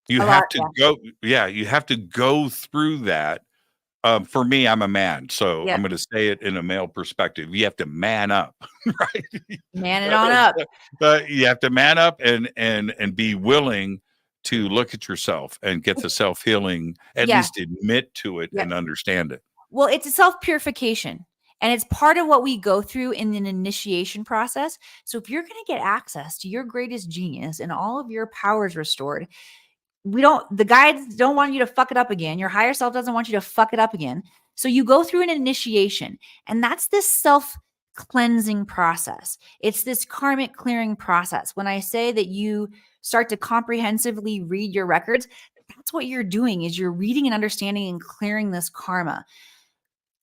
You have to go through that. For me, I'm a man, so I'm going to say it in a male perspective. You have to man up, right? Man it on up. You have to man up and be willing to look at yourself and get the self-healing, at least admit to it and understand it. Well, it's a self-purification. And it's part of what we go through in an initiation process. So if you're going to get access to your greatest genius and all of your powers restored, the guides don't want you to fuck it up again. Your higher self doesn't want you to fuck it up again. So you go through an initiation, and that's this cleansing process. It's this karmic clearing process. When I say that you start to comprehensively read your records, that's what you're doing, is you're reading and understanding and clearing this karma.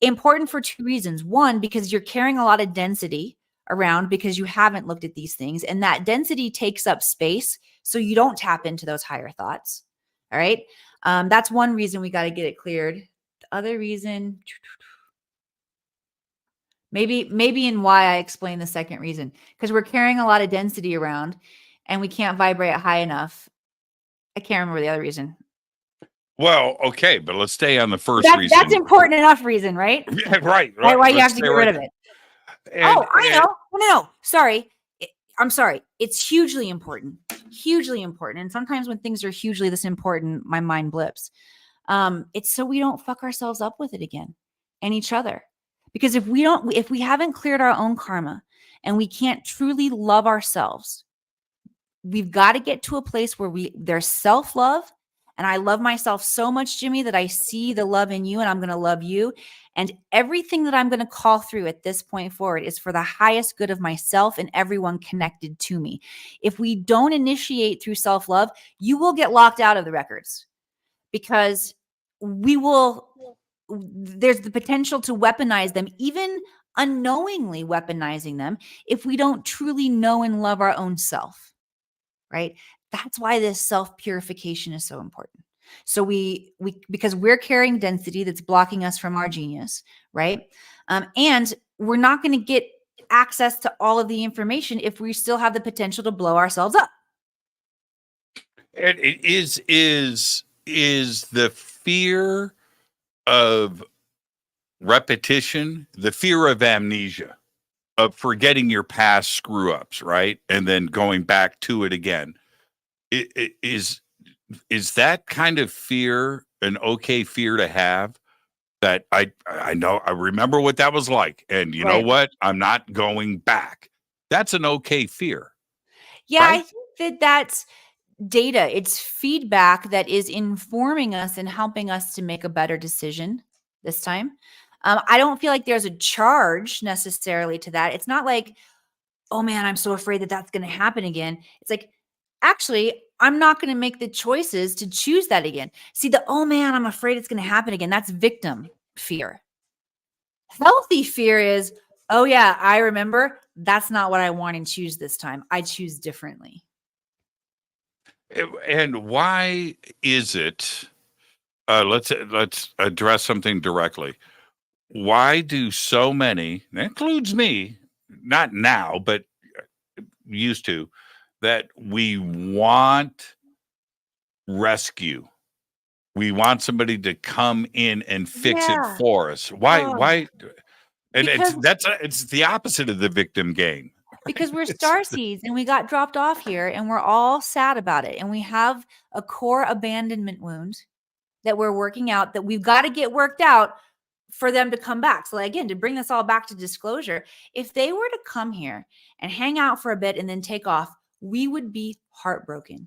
Important for two reasons. One, because you're carrying a lot of density around because you haven't looked at these things, and that density takes up space, so you don't tap into those higher thoughts. All right. That's one reason we got to get it cleared. The other reason, maybe in why I explained the second reason, because we're carrying a lot of density around and we can't vibrate high enough. I can't remember the other reason. Well, okay, but let's stay on the first reason. That's important enough reason, right? Yeah, right. Why you have to get rid of it. I know. No. Sorry. I'm sorry. It's hugely important. Hugely important. And sometimes when things are hugely this important, my mind blips. It's so we don't fuck ourselves up with it again and each other. Because if we haven't cleared our own karma and we can't truly love ourselves, we've got to get to a place where there's self-love. And I love myself so much, Jimmy, that I see the love in you and I'm going to love you. And everything that I'm going to call through at this point forward is for the highest good of myself and everyone connected to me. If we don't initiate through self-love, you will get locked out of the records, because there's the potential to weaponize them, even unknowingly weaponizing them, if we don't truly know and love our own self, right? That's why this self-purification is so important. So because we're carrying density that's blocking us from our genius, right? And we're not going to get access to all of the information if we still have the potential to blow ourselves up. And it is the fear of repetition, the fear of amnesia, of forgetting your past screw ups, right? And then going back to it again. Is that kind of fear an okay fear to have? That I know, I remember what that was like, and you know what? I'm not going back. That's an okay fear. Yeah, right? I think that's data. It's feedback that is informing us and helping us to make a better decision this time. I don't feel like there's a charge necessarily to that. It's not like, oh man, I'm so afraid that that's going to happen again. It's like, actually, I'm not going to make the choices to choose that again. See, oh man, I'm afraid it's going to happen again. That's victim fear. Healthy fear is, oh yeah, I remember. That's not what I want and choose this time. I choose differently. And why is it? Let's address something directly. Why do so many, that includes me, not now, but used to, that we want rescue? We want somebody to come in and fix it for us. Why? And it's the opposite of the victim game. Because we're starseeds and we got dropped off here and we're all sad about it. And we have a core abandonment wound that we're working out, that we've got to get worked out for them to come back. So again, to bring this all back to disclosure, if they were to come here and hang out for a bit and then take off, we would be heartbroken.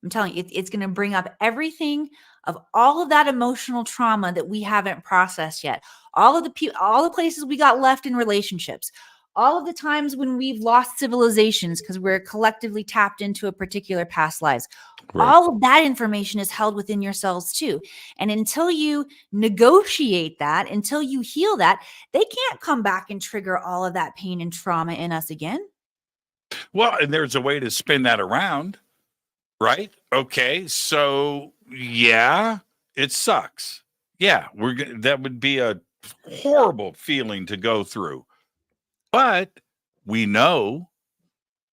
I'm telling you, it's going to bring up everything of all of that emotional trauma that we haven't processed yet. All the places we got left in relationships, all of the times when we've lost civilizations because we're collectively tapped into a particular past lives. Right. All of that information is held within yourselves too. And until you negotiate that, until you heal that, they can't come back and trigger all of that pain and trauma in us again. Well, and there's a way to spin that around, right? Okay, so yeah, it sucks. Yeah, that would be a horrible feeling to go through. But we know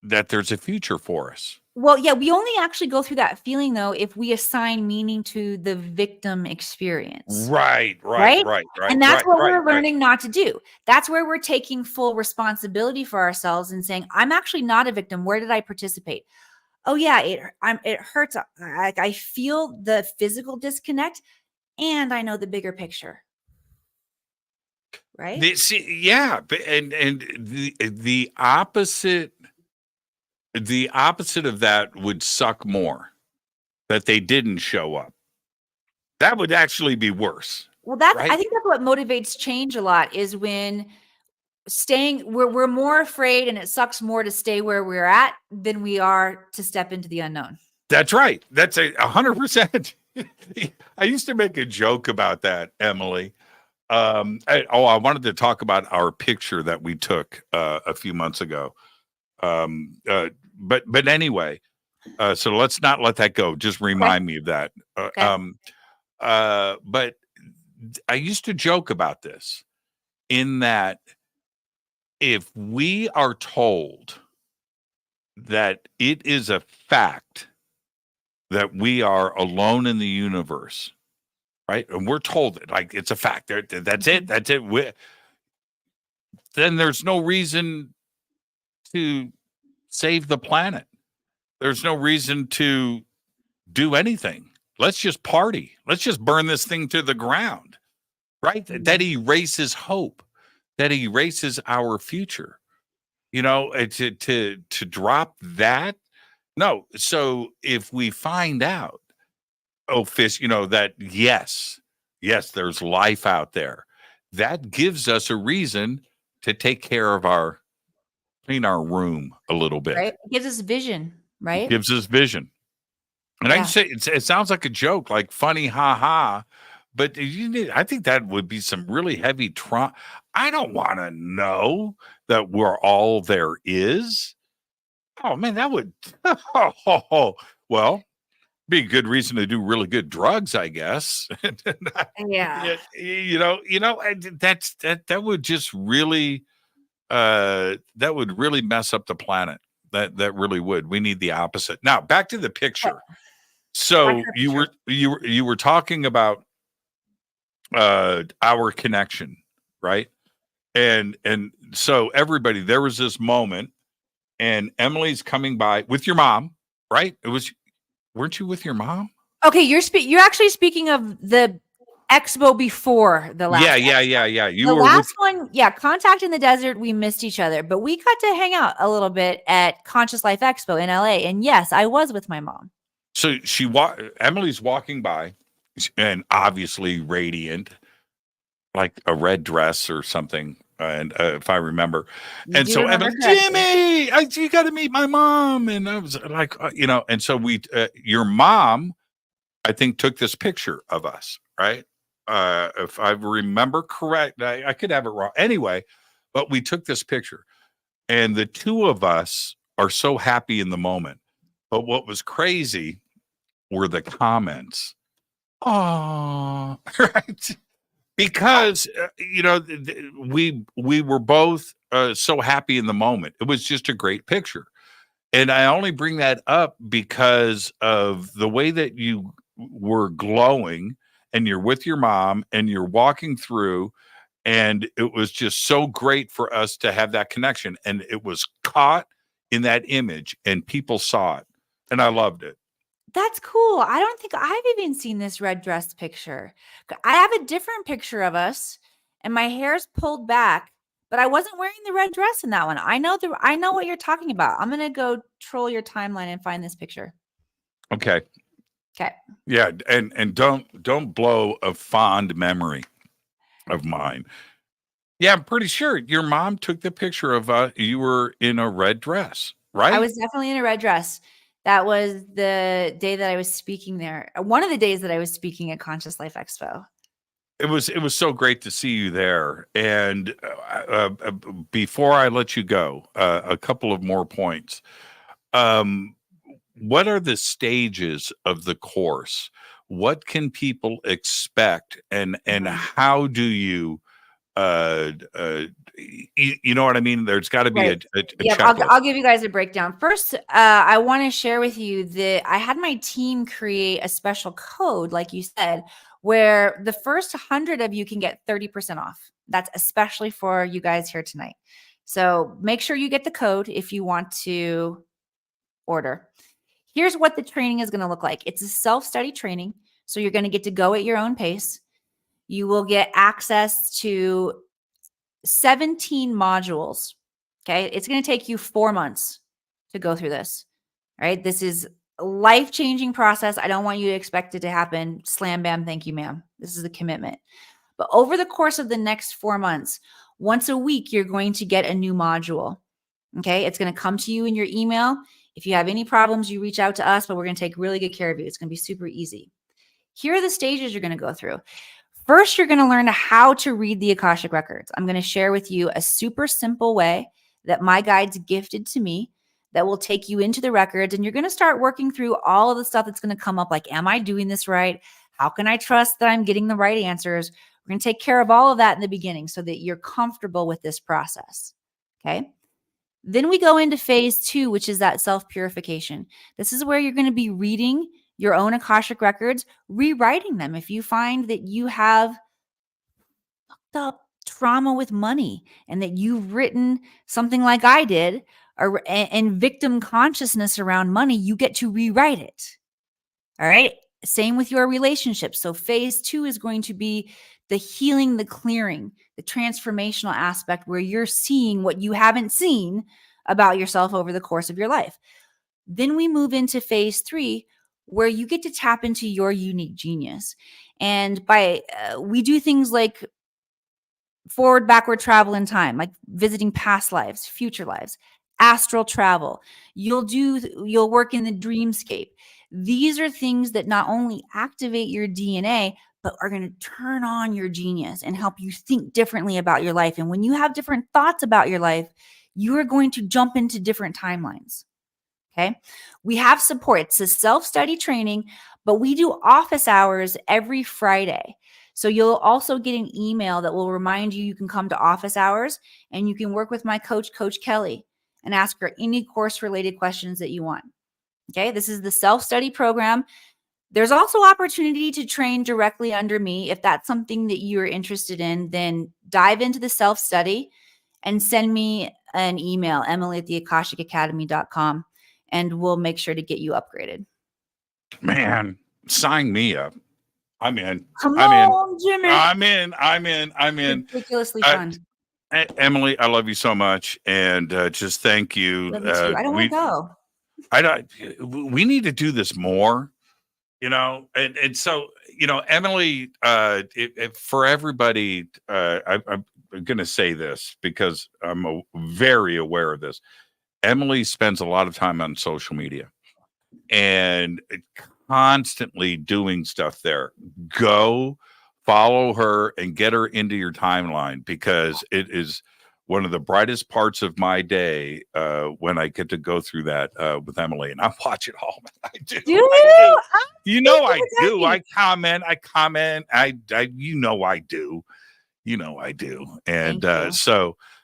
that there's a future for us. Well, yeah, we only actually go through that feeling, though, if we assign meaning to the victim experience. Right. And that's what we're learning not to do. That's where we're taking full responsibility for ourselves and saying, I'm actually not a victim. Where did I participate? Oh, yeah, it hurts. I feel the physical disconnect, and I know the bigger picture. Right? And the opposite of that would suck more, that they didn't show up. That would actually be worse. Well, I think that's what motivates change a lot, is when we're more afraid, and it sucks more to stay where we're at than we are to step into the unknown. That's right. That's 100%. I used to make a joke about that, Emily. I wanted to talk about our picture that we took a few months ago. But anyway, so let's not let that go. Just remind me of that. But I used to joke about this, in that if we are told that it is a fact that we are alone in the universe, right? And we're told it, like, it's a fact. That's it. That's it. Then there's no reason to save the planet. There's no reason to do anything. Let's just party. Let's just burn this thing to the ground, right? That erases hope. That erases our future. To drop that. No. So if we find out, that yes, there's life out there, that gives us a reason to take care of clean our room a little bit. Right? It gives us vision, right? It gives us vision. And I can say it sounds like a joke, like funny, ha, but I think that would be some really heavy trauma. I don't want to know that we're all there is. Oh man, that would, well, be a good reason to do really good drugs, I guess. Yeah. That would just really, that would really mess up the planet. That really would. We need the opposite. Now back to the picture. So you were talking about our connection, right? And so everybody, there was this moment, and Emily's coming by with your mom, right? Weren't you with your mom? Okay, you're actually speaking of the expo before the last. Yeah. You were last one. Yeah, Contact in the Desert. We missed each other, but we got to hang out a little bit at Conscious Life Expo in LA. And yes, I was with my mom. So Emily's walking by, and obviously radiant, like a red dress or something. And if I remember, and so Emily, Jimmy, you got to meet my mom. And I was like, and so your mom, I think, took this picture of us, right? If I remember correct, I could have it wrong. Anyway, but we took this picture, and the two of us are so happy in the moment. But what was crazy were the comments. Oh, right. Because we were both so happy in the moment. It was just a great picture. And I only bring that up because of the way that you were glowing, and you're with your mom and you're walking through, and it was just so great for us to have that connection. And it was caught in that image, and people saw it, and I loved it. That's cool. I don't think I've even seen this red dress picture. I have a different picture of us, and my hair's pulled back, but I wasn't wearing the red dress in that one. I know what you're talking about. I'm gonna go troll your timeline and find this picture. Okay. Okay. Yeah, and don't blow a fond memory of mine. Yeah, I'm pretty sure your mom took the picture of you were in a red dress, right? I was definitely in a red dress. That was the day that I was speaking there. One of the days that I was speaking at Conscious Life Expo. It was so great to see you there. And before I let you go, a couple of more points. What are the stages of the course? What can people expect, and how do you you know what I mean? There's got to be a I'll give you guys a breakdown. First, I want to share with you that I had my team create a special code, like you said, where the first 100 of you can get 30% off. That's especially for you guys here tonight. So make sure you get the code if you want to order. Here's what the training is going to look like. It's a self-study training. So you're going to get to go at your own pace. You will get access to 17 modules. Okay. It's going to take you 4 months to go through this. All right. This is a life-changing process. I don't want you to expect it to happen. Slam, bam. Thank you, ma'am. This is a commitment. But over the course of the next 4 months, Once a week, you're going to get a new module. Okay. It's going to come to you in your email. If you have any problems, you reach out to us, but we're going to take really good care of you. It's going to be super easy. Here are the stages you're going to go through. First, you're going to learn how to read the Akashic Records. I'm going to share with you a super simple way that my guides gifted to me that will take you into the records. And you're going to start working through all of the stuff that's going to come up, like, am I doing this right? How can I trust that I'm getting the right answers? We're going to take care of all of that in the beginning so that you're comfortable with this process. Okay. Then we go into phase 2, which is that self-purification. This is where you're going to be reading your own Akashic Records, rewriting them. If you find that you have fucked up trauma with money and that you've written something like I did, and victim consciousness around money, you get to rewrite it. All right. Same with your relationships. So phase 2 is going to be the healing, the clearing, the transformational aspect where you're seeing what you haven't seen about yourself over the course of your life. Then we move into phase 3, where you get to tap into your unique genius. And we do things like forward, backward travel in time, like visiting past lives, future lives, astral travel. You'll work in the dreamscape. These are things that not only activate your DNA, but are going to turn on your genius and help you think differently about your life. And when you have different thoughts about your life, you are going to jump into different timelines. Okay. We have support. It's a self-study training, but we do office hours every Friday. So you'll also get an email that will remind you can come to office hours and you can work with my coach, Coach Kelly, and ask her any course-related questions that you want. Okay. This is the self-study program. There's also opportunity to train directly under me. If that's something that you're interested in, then dive into the self-study and send me an email, emily@theakashicacademy.com. And we'll make sure to get you upgraded. Man, sign me up. I'm in. Come on, Jimmy. I'm in. Ridiculously fun. Emily, I love you so much. And just thank you. Love you too. I don't want to go. We need to do this more, and so, Emily, for everybody, I'm going to say this because I'm very aware of this. Emily spends a lot of time on social media and constantly doing stuff there. Go follow her and get her into your timeline, because it is one of the brightest parts of my day when I get to go through that with Emily. And I watch it all. I do. Do you? I do. I comment. I do. And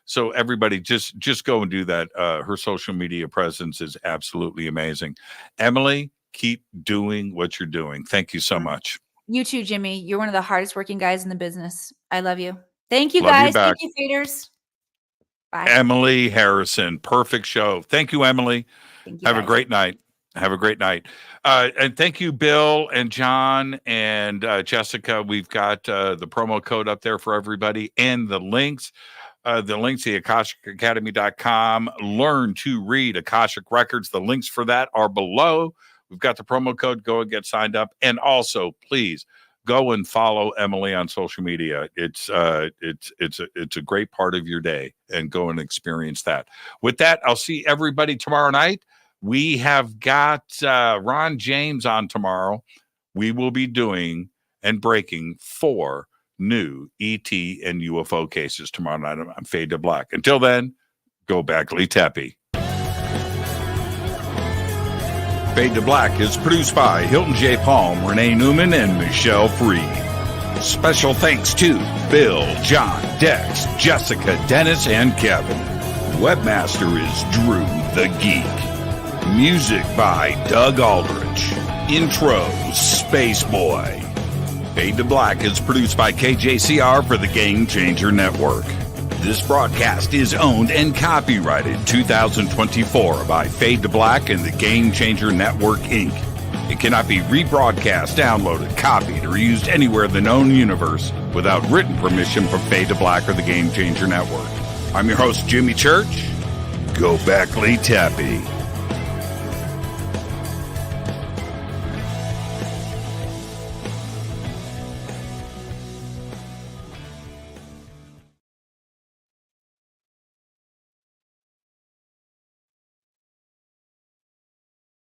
so everybody just go and do that. Her social media presence is absolutely amazing. Emily, keep doing what you're doing. Thank you so much. You too, Jimmy. You're one of the hardest working guys in the business. I love you. Thank you, Love guys. you back. Thank you, faders. Bye. Emily Harrison. Perfect show. Thank you, Emily. Thank you, Have guys. a great night. Have a great night. And thank you, Bill and John and Jessica. We've got the promo code up there for everybody and the links. The links to AkashicAcademy.com. Learn to read Akashic Records. The links for that are below. We've got the promo code. Go and get signed up. And also, please go and follow Emily on social media. It's a great part of your day, and go and experience that. With that, I'll see everybody tomorrow night. We have got Ron James on tomorrow. We will be doing and breaking 4 new ET and UFO cases tomorrow night on Fade to Black. Until then, go back, Lee Tappy. Fade to Black is produced by Hilton J. Palm, Renee Newman, and Michelle Freed. Special thanks to Bill, John, Dex, Jessica, Dennis, and Kevin. Webmaster is Drew the Geek. Music by Doug Aldrich. Intro, Space Boy. Fade to Black is produced by KJCR for the Game Changer Network. This broadcast is owned and copyrighted 2024 by Fade to Black and the Game Changer Network, Inc. It cannot be rebroadcast, downloaded, copied, or used anywhere in the known universe without written permission from Fade to Black or the Game Changer Network. I'm your host, Jimmy Church. Go back, Lee Tappy.